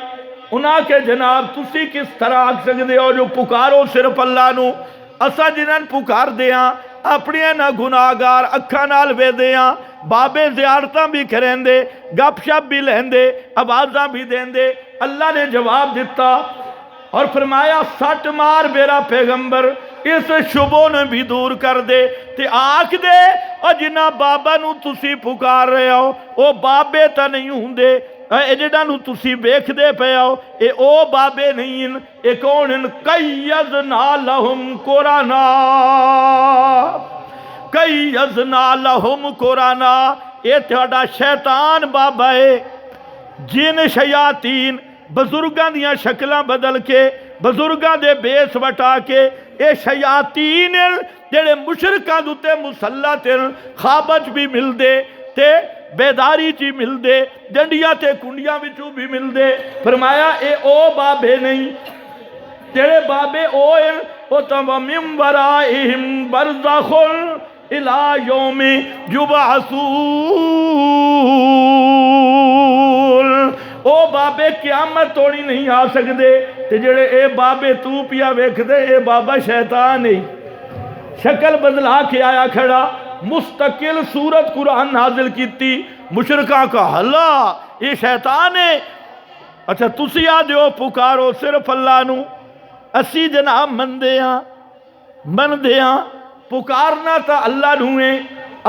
انہاں کے جناب تسی کس طرح آگ سکتے ہو جو پکارو صرف اللہ نو اسا جنہاں پکار دیاں اپنی نہ گناہگار اکھاں نال وے دیاں بابے زیارتاں بھی کریں دے گپ شپ بھی لیں دے آوازاں بھی دیں دے اللہ نے جواب دیتا اور فرمایا سٹ مار میرا پیغمبر اس شبوں نے بھی دور کر دے تے آکھ دے اور جنہ بابا نو تسی پکار رہے ہو او بابے تا نہیں ہوں دے اے جڑا نو تسی بیکھ دے پہ ہو اے او بابے نہیں ان اے کون ان قیضنا لہم قرانا قیضنا لہم قرانا اے تھوڑا شیطان بابا ہے جن شیاطین بزرگاں دیاں شکلاں بدل کے بزرگاں دے بیس وٹا کے اے شیاطین جڑے مشرکاں دوتے مسلط خوابچ بھی مل دے تے بیداری چی مل دے ڈنڈیاں تے کنڈیاں بچوں بھی مل دے فرمایا اے او بابے نہیں جڑے بابے او تم من ورائہم برزخ الى یوم یبعثون او بابے قیامت توڑی نہیں آ سکدے تے جڑے اے بابے تو پیا ویکھ دے اے بابا شیطان نہیں شکل بدلا کے آیا کھڑا مستقل سورت قرآن نازل کیتی مشرکاں کا حلا یہ شیطان ہے اچھا تسی آ دیو پکارو صرف اللہ نو اسی جناب من دیاں پکارنا تا اللہ نو ہے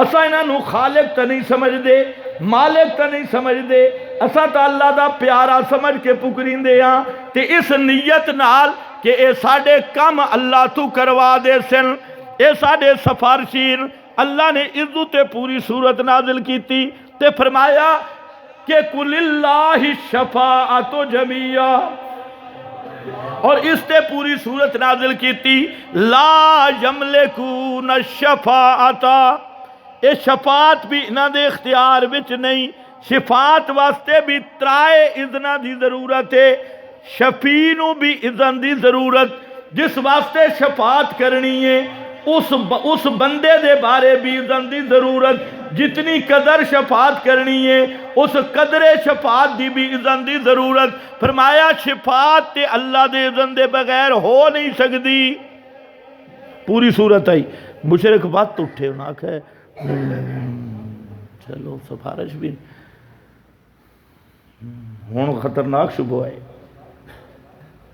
اسا انہاں نو خالق تا نہیں سمجھ دے مالک تا نہیں سمجھ دے اسا تا اللہ دا پیارا سمجھ کے پکرین دے ہاں تے اس نیت نال کہ اے ساڑے کم اللہ تو کروا دے سن اے ساڑے سفارشین اللہ نے عزت پوری صورت نازل کی تھی تے فرمایا کہ قل اللہ الشفاعت جمیعا اور اس تے پوری صورت نازل کی تھی لا یملکون الشفاعت اے شفاعت بھی انہاں دے اختیار وچ نہیں شفاعت واسطے بھی ترائے اذنہ دی ضرورت ہے، شفیع نو بھی اذن دی ضرورت، جس واسطے شفاعت کرنی ہے اس بندے دے بارے بھی اذن دی ضرورت، جتنی قدر شفاعت کرنی ہے اس قدر شفاعت دی بھی اذن دی ضرورت۔ فرمایا شفاعت تے اللہ دے اذن دے بغیر ہو نہیں سکتی۔ پوری صورت آئی، مشرک بات اٹھے انہاں آکھے چلو سفارش بھی ہون خطرناک شبہ ہے،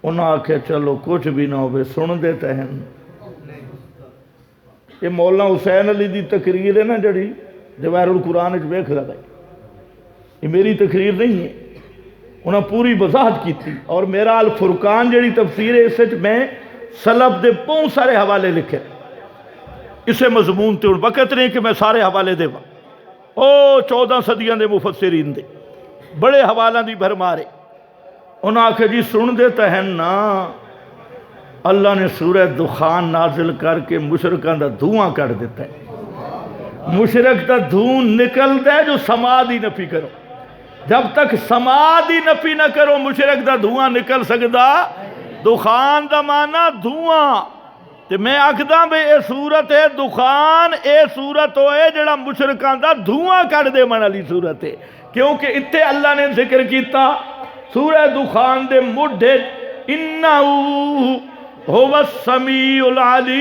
انہاں آکھے چلو کچھ بھی نہ ہوئے سن دیتے ہیں۔ یہ مولانا حسین علی دی تقریر ہے نا جڑی جواہر القرآن وچ ویکھ لگائی، یہ میری تقریر نہیں ہے، انہاں پوری وضاحت کی تھی، اور میرا الفرقان جڑی تفسیر ہے اس وچ میں سلف دے بہت سارے حوالے لکھے، اسے مضمون تے وقت نہیں کہ میں سارے حوالے دے 14 صدیاں دے مفسرین دے بڑے حوالہ دی بھرمارے۔ انہاں آکھے جی سن دیتا ہے نا، اللہ نے سورہ دخان نازل کر کے مشرکان دا دھواں کر دیتا ہے، مشرک دا دھواں نکلتا ہے جو سماعی نفی کرو، جب تک سماعی نفی نہ کرو مشرک دا دھواں نکل سکدا۔ دخان دا معنی دھواں، تے میں آکھدا بے اے صورت ہے دخان، اے صورت ہوئے جڑا مشرکان دا دھواں کر دے من علی صورت ہے، کیونکہ اتھے اللہ نے ذکر کیتا سورہ دخان دے مڈھے انہو هو السمیع العلیم،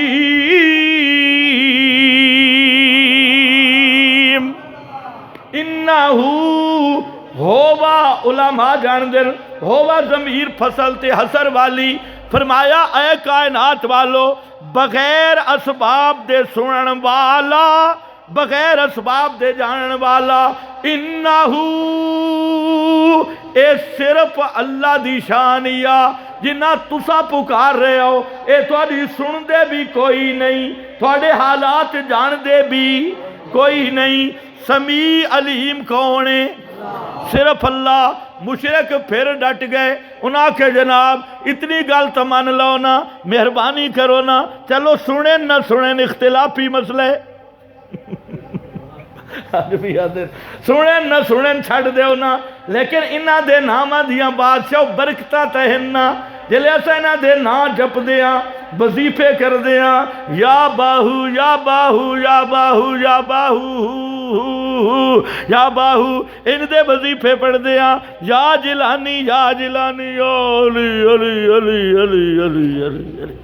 انہو ہوا علماء جان دل، ہوا ضمیر فصل تے حسر والی، فرمایا اے کائنات والو بغیر اسباب دے سنن والا، بغیر اسباب دے جانن والا، انہو اے صرف اللہ دی شانیہ جنہ تسا پکار رہے ہو، اے تھوڑی سن دے بھی کوئی نہیں، تھوڑے حالات جان دے بھی کوئی نہیں۔ سمیع علیم کون ہے؟ صرف اللہ۔ مشرک پھر ڈٹ گئے، انہاں کہ جناب اتنی گل تو مان لو نا، مہربانی کرو نا، چلو سنیں نہ سنیں اختلافی مسئلہ ہے، آج بھی آدھے سنیں نہ سنیں چھڑ دیو نا، لیکن انہاں دے نامہ دیاں بادشاہ برکتہ تہننا، جلے ایسا انہاں دے نام جپ دیاں، وظیفے کر دیاں، یا باہو یا باہو یا باہو یا باہو یا باہو، ان دے وظیفے پڑھ دیاں، یا جلانی یا جلانی یا علی علی علی علی علی علی علی،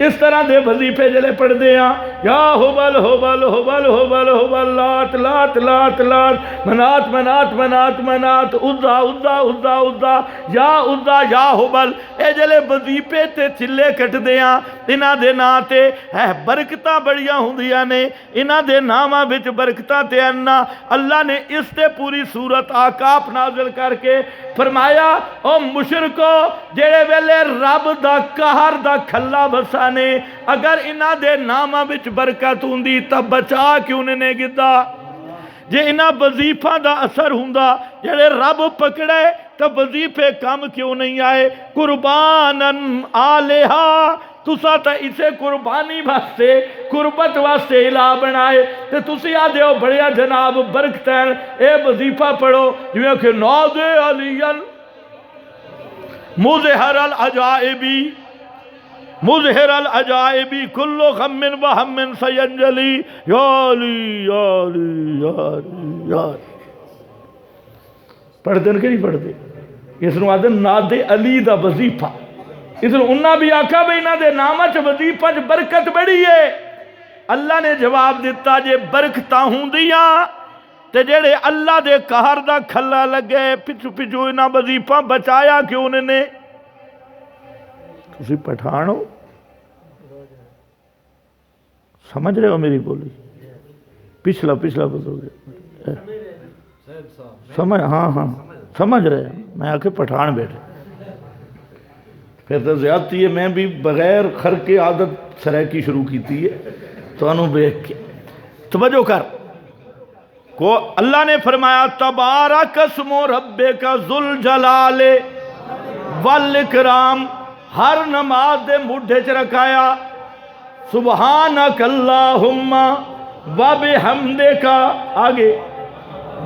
اس طرح دے وظیفے جلے پڑھ دیاں، یا حبل حبل حبل حبل حبل، لات لات لات لات، منات منات منات منات، عزا عزا عزا عزا، یا عزا یا حبل، اے جلے وظیفے تے چلے کٹ دیاں، انہاں دے نا تے برکتاں بڑیاں ہوندیاں نے، انہاں دے نامہ بچ برکتاں تے انہاں، اللہ نے اس تے پوری صورت آکاف نازل کر کے فرمایا او مشرکو جڑے ویلے رب دا قہر دا کھلا بسا نے، اگر انہاں دے نامہ بچ برکت ہوندی تب بچا کیوں نے گدا، جے انہاں وظیفہ دا اثر ہوندا جڑے رب پکڑے تب وظیفے کم کیوں نہیں آئے۔ قربانن آلہا، تسا تا اسے قربانی واسطے قربت واسطے الہ بنائے، تے تسی آدھے ہو بڑیا جناب برکتین، اے وظیفہ پڑھو جو کہ ناز علیین مظہر العجائبی، مظہر العجائبی کل غم و ہم سینجلی، یا علی یا علی یا علی یا علی، پڑھ دیں کہ نہیں پڑھ دیں؟ اس نے آدھے ناد علی دا وظیفہ، اس نے انہاں بھی آکھا بھئی نہ دے نامہ چ وظیفہ چ برکت بڑی ہے۔ اللہ نے جواب دیتا جے برکتاں ہوں دیاں تے جڑے اللہ دے قہر دا کھلا لگے پچھو پچھو انہاں وظیفہ بچایا کیوں نے؟ تسی پٹھان ہو، سمجھ رہے ہو میری بولی؟ پچھلا بزرگ سمجھ، ہاں ہاں سمجھ رہے ہیں، میں آکے پٹھان بیٹھے، پھر تو زیادتی ہے، میں بھی بغیر خرق عادت سریکی شروع کیتی ہے تو انہوں بیک کے توجہ کر کو اللہ نے فرمایا تبارک اسم ربک ذوالجلال والاکرام، ہر نماز دے مڈھے چ رکھایا سبحانک اللہم و بحمدک، آگے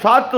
7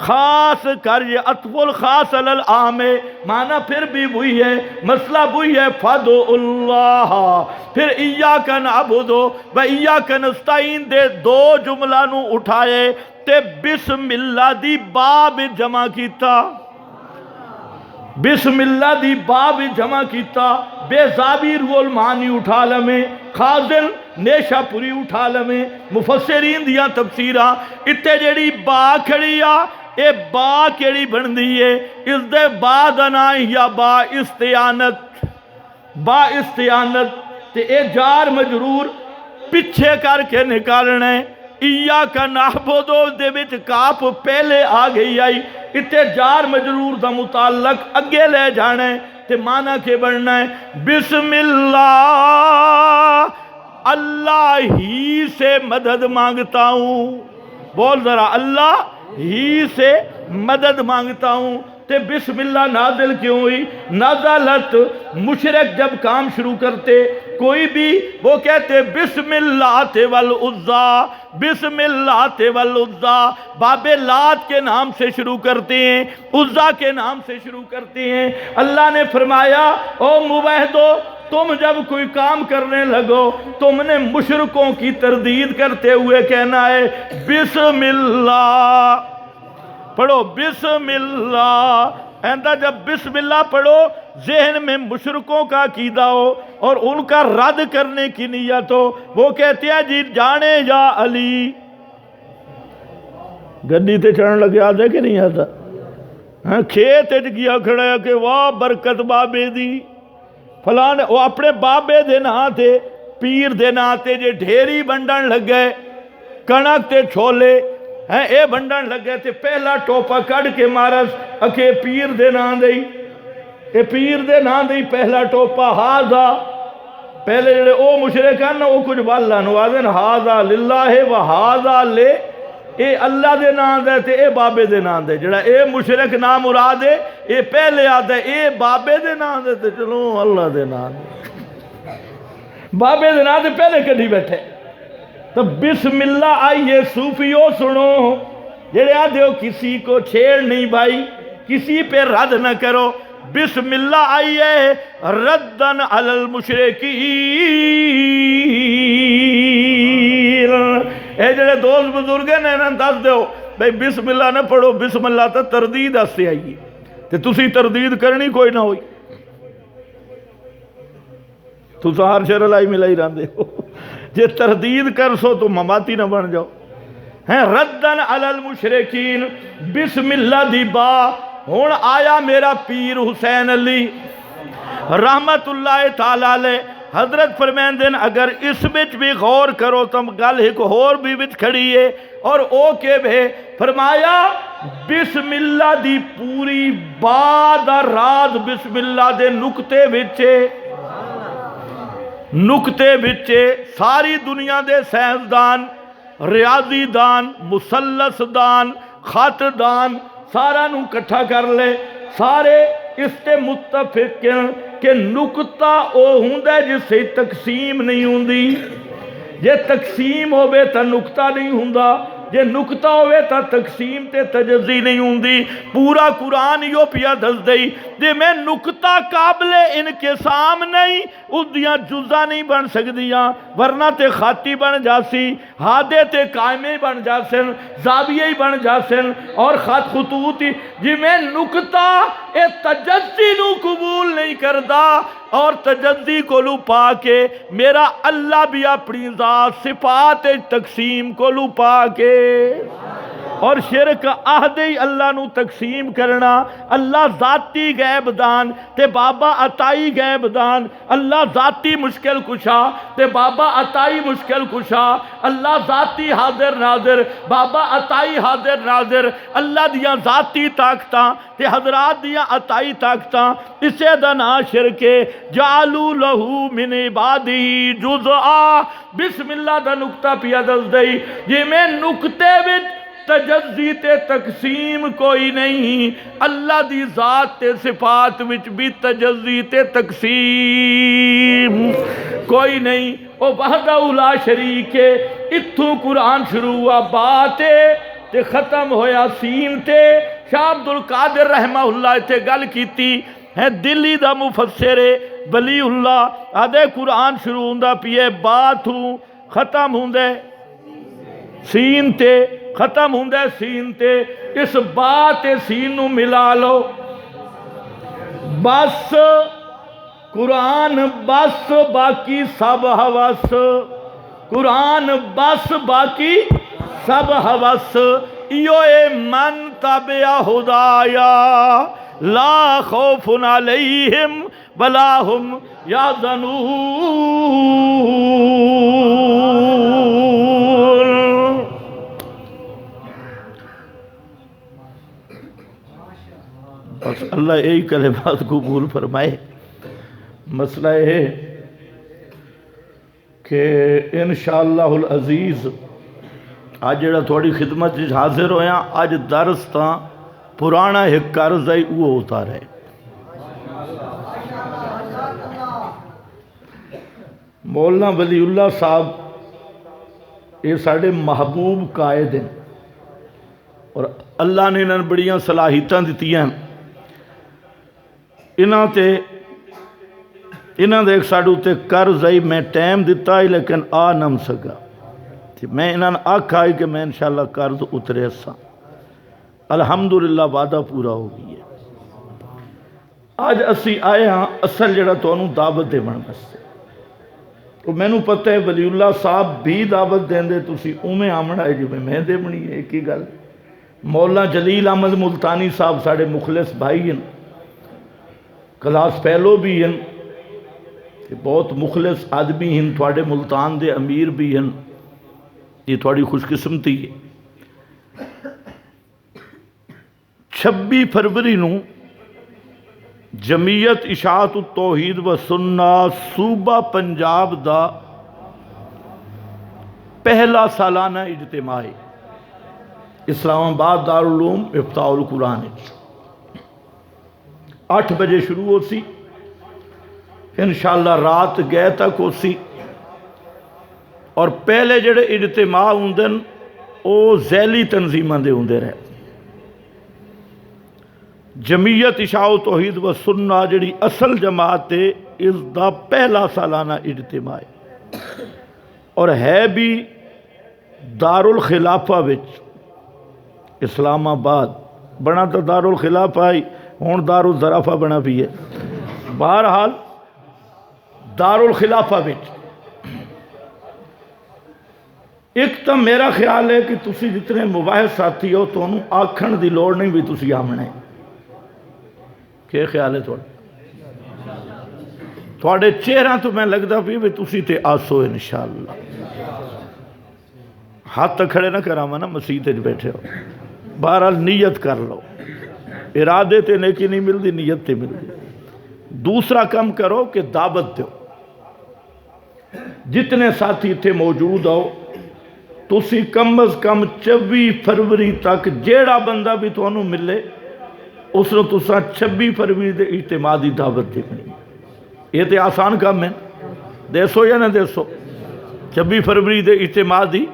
خاص کر یہ عطف الخاص علی العام ہے، معنی پھر بھی وہی ہے، مسئلہ وہی ہے، فادو اللہ، پھر ایاک نعبد و ایاک نستعین دے دو جملہ نو اٹھائے تے بسم اللہ دی باب جمع کیتا، بسم اللہ دی باب جمع کیتا، بے زابی روح المعانی اٹھا لمیں، خازن نیشہ پوری اٹھا لمیں، مفسرین دیا تفسیرہ اتے جیڑی با کھڑی آ، اے با کیڑی بن دیئے، اس دے با دنائی یا با استعانت، با استعانت تے اے جار مجرور پچھے کر کے نکالنے، ایاک نعبد دے وچ کاف پہلے آ گئی آئی، اتے جار مجرور دا متعلق اگے لے جانے تے معنی کے بڑھنا ہے بسم اللہ، اللہ ہی سے مدد مانگتا ہوں، بول ذرا اللہ ہی سے مدد مانگتا ہوں، تے بسم اللہ نازل کیوں ہوئی؟ نازلت مشرک جب کام شروع کرتے کوئی بھی وہ کہتے بسم اللہ والعزیٰ، بسم اللہ والعزیٰ، باب لات کے نام سے شروع کرتے ہیں، عزیٰ کے نام سے شروع کرتے ہیں۔ اللہ نے فرمایا او موحدو تم جب کوئی کام کرنے لگو تم نے مشرکوں کی تردید کرتے ہوئے کہنا ہے بسم اللہ، پڑھو بسم اللہ، ایندہ جب بسم اللہ پڑھو ذہن میں مشرکوں کا عقیدہ ہو اور ان کا رد کرنے کی نیت ہو، وہ کہتے ہیں جی جانے یا علی، گڈی تے چڑھن لگے آدھا کہ نہیں آتا، کھیت گیا کھڑا ہے کہ واہ برکت بابے دی فلانے، وہ اپنے بابے دے نا تے پیر دے نا تے جے ڈھیری بنڈن لگ گئے کنک تے چھولے ہیں اے بنڈن لگ گئے تے پہلا ٹوپا کڑ کے مارس اکھے پیر دے نا دئی، اے پیر دے نا دئی پہلا ٹوپا ہاضا، پہلے جڑے او مشرکان نا وہ کچھ والا نوازن ہاضا للہ و ہاضا لے، اے اللہ دے نام دے تے اے بابے دے نام دے، جڑا اے مشرک نام مراد ہے اے پہلے آدھے اے بابے دے نام دے تے چلو اللہ دے نام دے، بابے دے نام دے پہلے کڑی بیٹھے۔ تو بسم اللہ آئیے صوفیوں سنو، جڑے آدھے ہو کسی کو چھیڑ نہیں بھائی، کسی پہ رد نہ کرو، بسم اللہ آئیے ردن علی المشرکین، اے جڑے دوست بزرگیں نے انہاں دس دیو بھئی بسم اللہ نہ پڑھو، بسم اللہ تا تردید آستے آئیے تے تسی تردید کرنی کوئی نہ ہوئی، تو ہر شر لائی ملائی راندے ہو، جے تردید کر سو تو مماتی نہ بن جاؤ، ہیں ردن علی المشرکین، بسم اللہ دی با، ہون آیا میرا پیر حسین علی رحمت اللہ تعالیٰ علیہ، حضرت فرمین دن اگر اس بچ بھی غور کرو تم گل ایک اور بھی بچ کھڑی ہے اور او کے بھے فرمایا بسم اللہ دی پوری بعد رات بسم اللہ دے نکتے بچے، نکتے بچے ساری دنیا دے سائنسدان، ریاضی دان، مثلث دان، خط دان سارا نو کٹھا کر لے، سارے اس تے متفق کہ نکتہ او ہوندہ جس سے تقسیم نہیں ہوندی، یہ تقسیم ہوئے تا نکتہ نہیں ہوندہ، یہ نکتہ ہوئے تا تقسیم تے تجزی نہیں ہوندی، پورا قرآن یو پیا دس دئی دے میں نکتہ قابل انقسام نہیں، اس دیاں جزہ نہیں بن سکدیاں، ورنہ تے خاتی بن جاسی، ہادے تے قائمے بن جاسن، زاویے ہی بن جاسن اور خط خطوطی، جی میں نکتہ اے تجزی نو قبول نہیں کردہ اور تجزی کو لپا کے میرا اللہ بھی اپنی ذات صفات تقسیم کو لپا کے، اور شرک عہدی اللہ نو تقسیم کرنا، اللہ ذاتی غیب دان تے بابا عطائی غیب دان، اللہ ذاتی مشکل کشا تے بابا عطائی مشکل کشا، اللہ ذاتی حاضر ناظر بابا عطائی حاضر ناظر، اللہ دیاں ذاتی طاقتاں تے حضرات دیاں عطائی طاقتاں، اسے دنا شرکے جعلو لہو من عبادی جزءا، بسم اللہ دا نکتہ پیا دس دئی، یہ میں نکتے وچ تجزی تے تقسیم کوئی نہیں، اللہ دی ذات تے صفات وچ بھی تجزی تے تقسیم کوئی نہیں، او وحدہ لا شریک ہے، اتھوں قرآن شروع ہوا بات تے ختم ہویا سین تے۔ شاہ عبد القادر رحمہ اللہ تے گل کیتی ہے، دلی دا مفسر ولی اللہ آدھے قرآن شروع ہوندہ پیے بات ہوں ختم ہوندے سین تے، ختم ہوندے سین تے، اس بات سین نو ملا لو، بس قرآن بس باقی سب حوث، قرآن بس باقی سب حوث، ایو اے من تابع ہدایا لا خوف علیہم ولا ہم یحزنون۔ بس اللہ یہی کلمات قبول فرمائے۔ مسئلہ ہے کہ انشاءاللہ العزیز آج جڑا تھوڑی خدمت حاضر ہویا، آج درس تاں پرانا ایک قرض ہے وہ ہوتا رہے۔ مولانا ولی اللہ صاحب یہ ساڑھے محبوب قائد ہیں اور اللہ نے انہوں بڑیاں صلاحیتاں دیتی ہیں، انہاں دے ایک ساڑھو تے قرض ہے، میں ٹائم دیتا ہے لیکن آ نم سکا، میں انہاں نے آکھا ہے کہ میں انشاءاللہ قرض اترے سا، الحمدللہ وعدہ پورا ہو گئی ہے۔ آج اسی آئے ہاں اصل جڑا تو انہوں دعوت دے من بستے، تو میں نو پتہ ہے ولی اللہ صاحب بھی دعوت دیں دے، تسی اومیں آمن آئے جو میں دے بنی ہے ایک ہی گل۔ مولانا جلیل احمد ملتانی صاحب ساڑھے مخلص بھائی ہیں، کلاس فیلو بھی ہیں، بہت مخلص آدمی ہیں، تھوڑے ملتان دے امیر بھی ہیں، یہ تھوڑی خوش قسمتی ہے۔ 26 فروری نو جمعیت اشاعت التوحید و سنہ صوبہ پنجاب دا پہلا سالانہ اجتماع اسلام آباد دارالعلوم افتاح القرآن 8 بجے شروع ہو سی، انشاءاللہ رات گئے تک ہو سی، اور پہلے جڑے اجتماع ہوندن او ذیلی تنظیماں دے ہوندے رہے۔ جمعیت اشاعت توحید و سنہ جڑی اصل جماعت ہے، اس دا پہلا سالانہ اجتماع ہے اور ہے بھی دارالخلافہ وچ اسلام آباد، بنا تو دارالخلافہ ہی ہون دارالزرافہ بنا بھی ہے، بہرحال دارالخلافہ وچ۔ ایک تو میرا خیال ہے کہ تسی جتنے مباحث ساتھی ہو تو انہوں آکھن دی لوڑ نہیں بھی تسی آمنے، کیا خیال ہے تھوڑے چہرہ تو میں لگتا بھی تسی تے آسو انشاءاللہ، ہاتھ کھڑے نہ کراما نا مسیح تے بیٹھے ہو، بہرحال نیت کر لو، ارادے تے نیکی نہیں ملتی، نیت تے ملتی۔ دوسرا کم کرو کہ دعوت دو، جتنے ساتھی تھے موجود ہو، تسی کم از کم 24 فروری تک جیڑا بندہ بھی تو انہوں ملے اس نے تسا 26 فروری دے اجتماع دی دعوت دے بنی۔ یہ تے آسان کام ہے، دیسو یا نہ دیسو، 26 فروری دے اجتماع دی،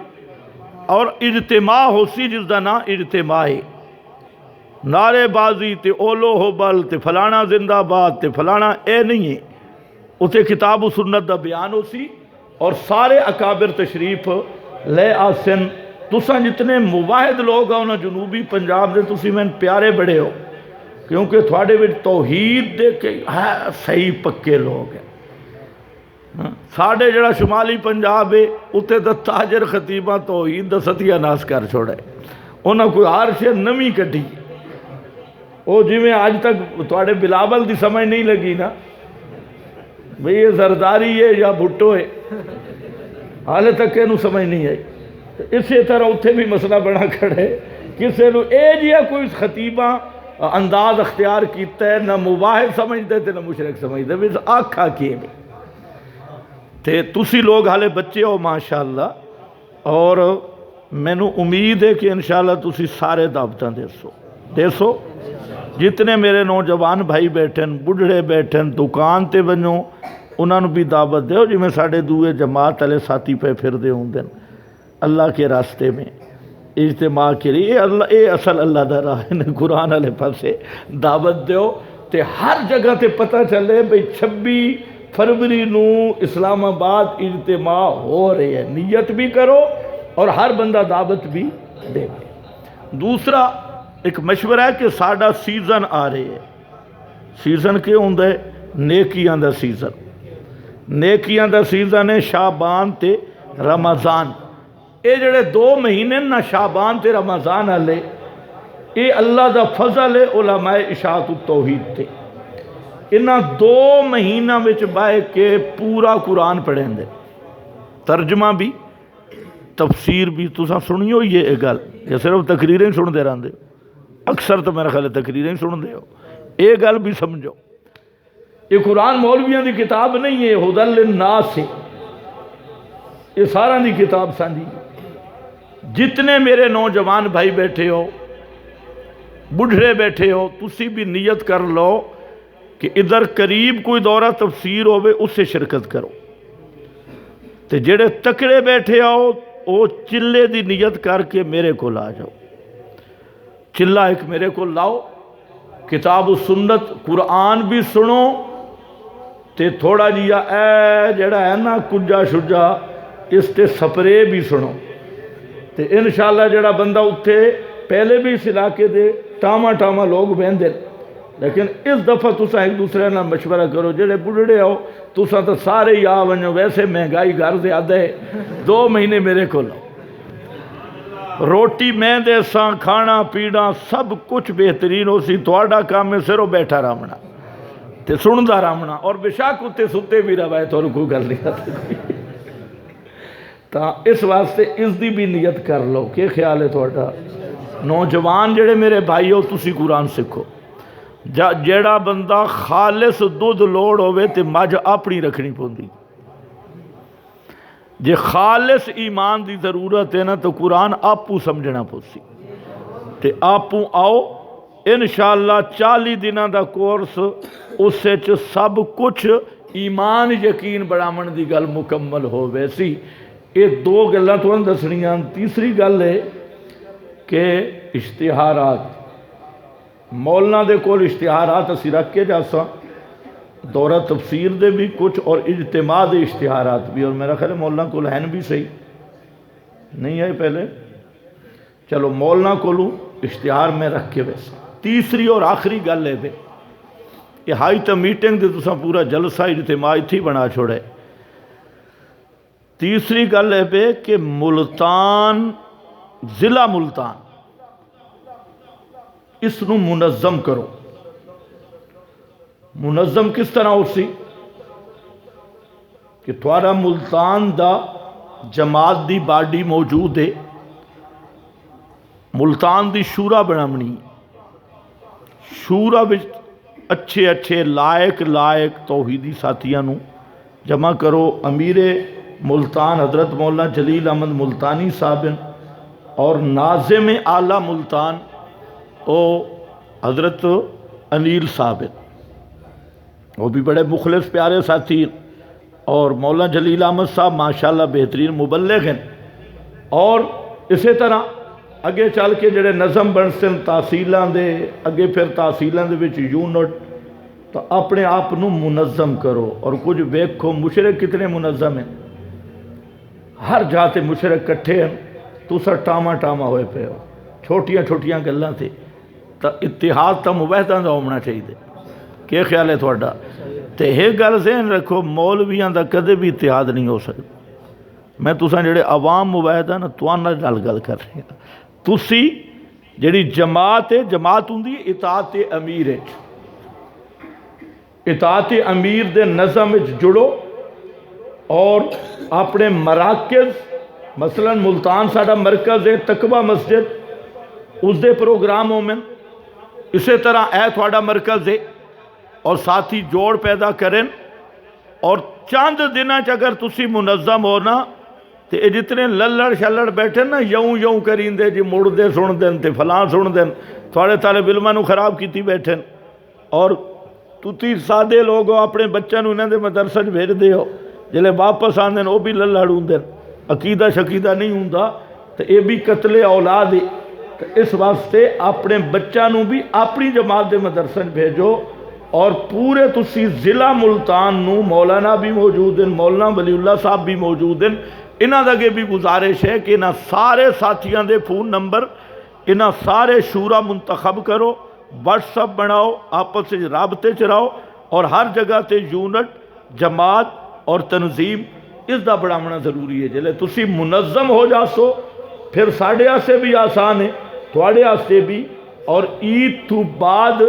اور اجتماع ہو سی جس دا نا اجتماع ہے، نعرے بازی تے اولو ہو بل تے فلانا زندہ باد تے فلانا اے نہیں ہے، اتے کتاب و سنت دا بیان ہو سی اور سارے اکابر تشریف لے آسن۔ تسا جتنے مواحد لوگ ہو نا جنوبی پنجاب دے، تسی میں پیارے بڑے ہو، کیونکہ تھوڑے بھی توحید دے کے صحیح پکے لوگ ہیں۔ ساڑھے جڑا شمالی پنجاب ہے اتے دا تاجر خطیبہ توحید دا ستیہ ناس کر چھوڑے، انہاں کوئی ہار سے نمی کٹی، وہ جی میں آج تک تھوڑے بلاول دی سمجھ نہیں لگی نا بھئی یہ زرداری ہے یا بھٹو ہے، حالے تک انہوں سمجھ نہیں آئی۔ اسی طرح اتھے بھی مسئلہ بڑا کھڑے، کسے نو اے جیا کوئی خطیبہ انداز اختیار کیتا ہے، نہ مواحد سمجھتے تھے نہ مشرک سمجھتے، بس آکھا کیے میں تے تسی لوگ حالے بچے ہو ماشاءاللہ، اور میں نو امید ہے کہ انشاءاللہ تسی سارے دعوتاں دیسو، جتنے میرے نوجوان بھائی بیٹھن، بڑھڑے بیٹھن، دکان تے بنو، انہاں نو بھی دعوت دیو، جی میں ساڑھے دوئے جماعت علیہ ساتھی پہ پھر دے ہوں دن اللہ کے راستے میں، اجتماع کری یہ اصل اللہ دا راہ ہے قرآن والے پاسے دعوت دیو تے ہر جگہ تے پتہ چلے بھئی 26 فروری نو اسلام آباد اجتماع ہو رہے ہیں، نیت بھی کرو اور ہر بندہ دعوت بھی دے۔ دوسرا ایک مشورہ ہے کہ ساڈا سیزن آ رہے ہے، سیزن کیوں ہوندا ہے؟ نیکیاں دا سیزن، نیکیاں دا سیزن ہے شعبان تے رمضان۔ اے جڑے 2 مہینے نہ شعبان تے رمضان والے اے اللہ دا فضل ہے علماء اشاعت التوحید تے، انہاں 2 مہینہ وچ بائے کے پورا قرآن پڑھیں دے، ترجمہ بھی تفسیر بھی۔ تساں سنی ہوئی یہ گل کہ صرف تقریریں سن دے رہندے، اکثر تو میرا خیال ہے تقریریں سن دے ہو، یہ گل بھی سمجھو۔ یہ قرآن مولویاں دی کتاب نہیں ہے، ہدی للناس ہے، یہ سارا دی کتاب سانجی۔ جتنے میرے نوجوان بھائی بیٹھے ہو، بڑھڑے بیٹھے ہو، تسی بھی نیت کر لو کہ ادھر قریب کوئی دورہ تفسیر ہوئے اس سے شرکت کرو، تے جڑے تکڑے بیٹھے آؤ وہ چلے دی نیت کر کے میرے کو لا جاؤ، چلہ ایک میرے کو لاؤ، کتاب و سنت قرآن بھی سنو تے تھوڑا جیا اے جڑا ہے نا کجا شجا اس تے سپرے بھی سنو، تے انشاءاللہ جڑا بندہ اتھے پہلے بھی اس علاقے دے ٹاما لوگ بہندے، لیکن اس دفعہ تسا ایک دوسرے نہ مشورہ کرو، جڑے بڑھڑے ہو تسا تو سارے ہی آونجو، ویسے مہنگائی گھر زیادہ ہے، 2 مہینے میرے کو لاؤ، روٹی میں دے ساں، کھانا پینا سب کچھ بہترین ہو سی، تھوڑا کام ہے صرف بیٹھا رامنا تے سندا رامنا، اور بشاک اتے ستے بھی روایت اور کوئی گل نہیں تا اس واسطے اس دی بھی نیت کر لو۔ کہ خیال ہے تھوڑا؟ نوجوان جڑے میرے بھائی ہو تسی قرآن سکھو، جیڑا بندہ خالص دودھ لوڑ ہوئے تے مجھ اپنی رکھنی پوندی، جے خالص ایمان دی ضرورت ہے نا تو قرآن آپو سمجھنا پوسی، تے آپو آؤ انشاءاللہ 40 دنہ دا کورس، اس سے سب کچھ ایمان یقین بڑھامن دی گل مکمل ہو ویسی۔ یہ 2 گلاں تو دسنیاں۔ تیسری گل ہے کہ اشتہارات، مولانا دے کول اشتہارات اسی رکھ کے جاساں، دورہ تفسیر دے بھی کچھ اور اجتماع دے اشتہارات بھی، اور میرا خیال ہے مولانا کول ہیں بھی صحیح نہیں ہے پہلے، چلو مولانا کولوں اشتہار میں رکھ کے ویسا۔ تیسری اور آخری گل ہے یہ ہائی تا میٹنگ دے تساں پورا جلسہ اجتماع تھی بنا چھوڑے۔ تیسری گل ہے کہ ملتان، ضلع ملتان اس نو منظم کرو۔ منظم کس طرح ہو سی کہ تھوڑا ملتان دا جماعت دی باڈی موجود ہے، ملتان دی شورا بنامنی، شورا بچ اچھے لائق توحیدی ساتھیاں نو جمع کرو۔ امیر ملتان حضرت مولانا جلیل احمد ملتانی صاحب اور ناظم اعلیٰ ملتان او حضرت انیل صاحب، وہ بھی بڑے مخلص پیارے ساتھی، اور مولانا جلیل احمد صاحب ماشاءاللہ بہترین مبلغ ہیں، اور اسی طرح اگے چل کے جڑے نظم بنسن تحصیلاں دے، اگے پھر تحصیلاں دے وچ یونٹ، تو اپنے آپ نو منظم کرو۔ اور کچھ ویکھو مشرک کتنے منظم ہیں، ہر جاتے مشرک کٹھے ہیں، تسا ٹاما ہوئے پہ ہو، چھوٹیاں گلاں تھے، تو اتحاد تا مباحثہ دا ہونا چاہیے۔ کہ خیال ہے تھوڑا؟ تے یہ گل ذہن رکھو، مولویاں دا کدے بھی اتحاد نہیں ہو سکتا۔ میں تساں جڑے عوام مباحثہ نا توانا نال گل کر رہے ہیں، تسی جڑی جماعت ہے، جماعت ہوندی اطاعت امیر ہے، اطاعت امیر دے نظم وچ جڑو، اور اپنے مراکز، مثلا ملتان ساڈا مرکز ہے تقوی مسجد، اس دے پروگراموں میں اسی طرح اے تھوڑا مرکز ہے، اور ساتھی جوڑ پیدا کریں، اور چند دنوں اگر تسی منظم ہونا تو یہ جتنے للڑ شلڑ بیٹھے نا یوں کریں دے جی مڑ دے سن دیں تے فلاں سن دیں، تھوڑے طالب علماں خراب کیتی بیٹھے، اور تُتی سادے لوگ ہو، اپنے بچوں انہوں دے مدرسہ بھیج دے ہو، جلے واپس آندے وہ بھی للڑ ہوں، عقیدہ شقیدہ نہیں ہوں، تو یہ بھی قتل اولاد ہے۔ تو اس واسطے اپنے بچہ نو بھی اپنی جماعت دے مدرسے بھیجو، اور پورے تسی ضلع ملتان نو مولانا بھی موجود ہیں، مولانا ولی اللہ صاحب بھی موجود ہیں، انہاں دے بھی گزارش ہے کہ انہاں سارے ساتھیاں دے فون نمبر انہاں سارے شورا منتخب کرو، واٹس اپ بناؤ، آپس سے رابطے چراؤ، اور ہر جگہ تے یونٹ جماعت اور تنظیم اس دا بڑھانا ضروری ہے۔ جلے تسی منظم ہو جاسو پھر ساڑھے سے بھی آسان ہے، تھوڑے آستے بھی، اور عید تو بعد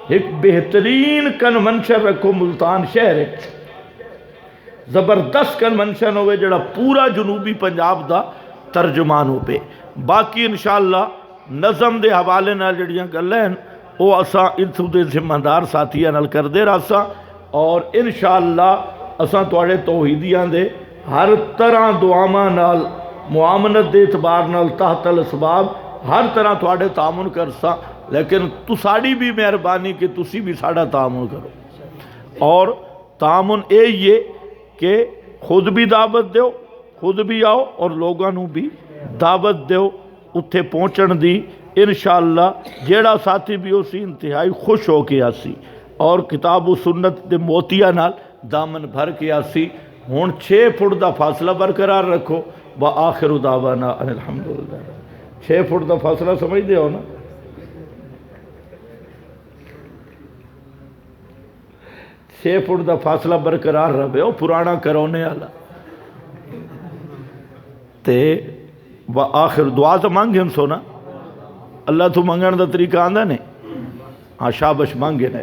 ایک بہترین کنونشن رکھو ملتان شہر ہے، زبردست کنونشن ہوئے جڑا پورا جنوبی پنجاب دا ترجمان ہو پہ۔ باقی انشاءاللہ نظم دے حوالے نال جڑیاں گلاں ہیں وہ اساں اتھوں دے ذمہ دار ساتھیاں نال کر دے راساں، اور انشاءاللہ اساں تواڈے توحیدیاں دے ہر طرح دعاواں نال معاملت دے اعتبار نال تحت الاسباب ہر طرح تواڈے تعاون کرساں، لیکن تساڑی بھی مہربانی کہ تسی بھی ساڑا تعاون کرو، اور تعاون یہ کہ خود بھی دعوت دیو، خود بھی آؤ، اور لوگاں نو بھی دعوت دیو اتھے پہنچن دی۔ انشاءاللہ جیڑا ساتھی بھی اسی انتہائی خوش ہو کے آسی، اور کتاب و سنت دے موتیاں نال دامن بھر کے آسی۔ ہون 6 فٹ دا فاصلہ برقرار رکھو، وآخر دعوانا ان الحمدللہ۔ 6 فٹ دا فاصلہ سمجھ دے ہو نا؟ 6 فٹ دا فاصلہ برقرار رہے ہو، پرانا کرونے والا تے وآخر دعا تو مانگے ہم سونا، اللہ تو منگن دا طریقہ آندہ نے، ہاں شابش مانگے نے۔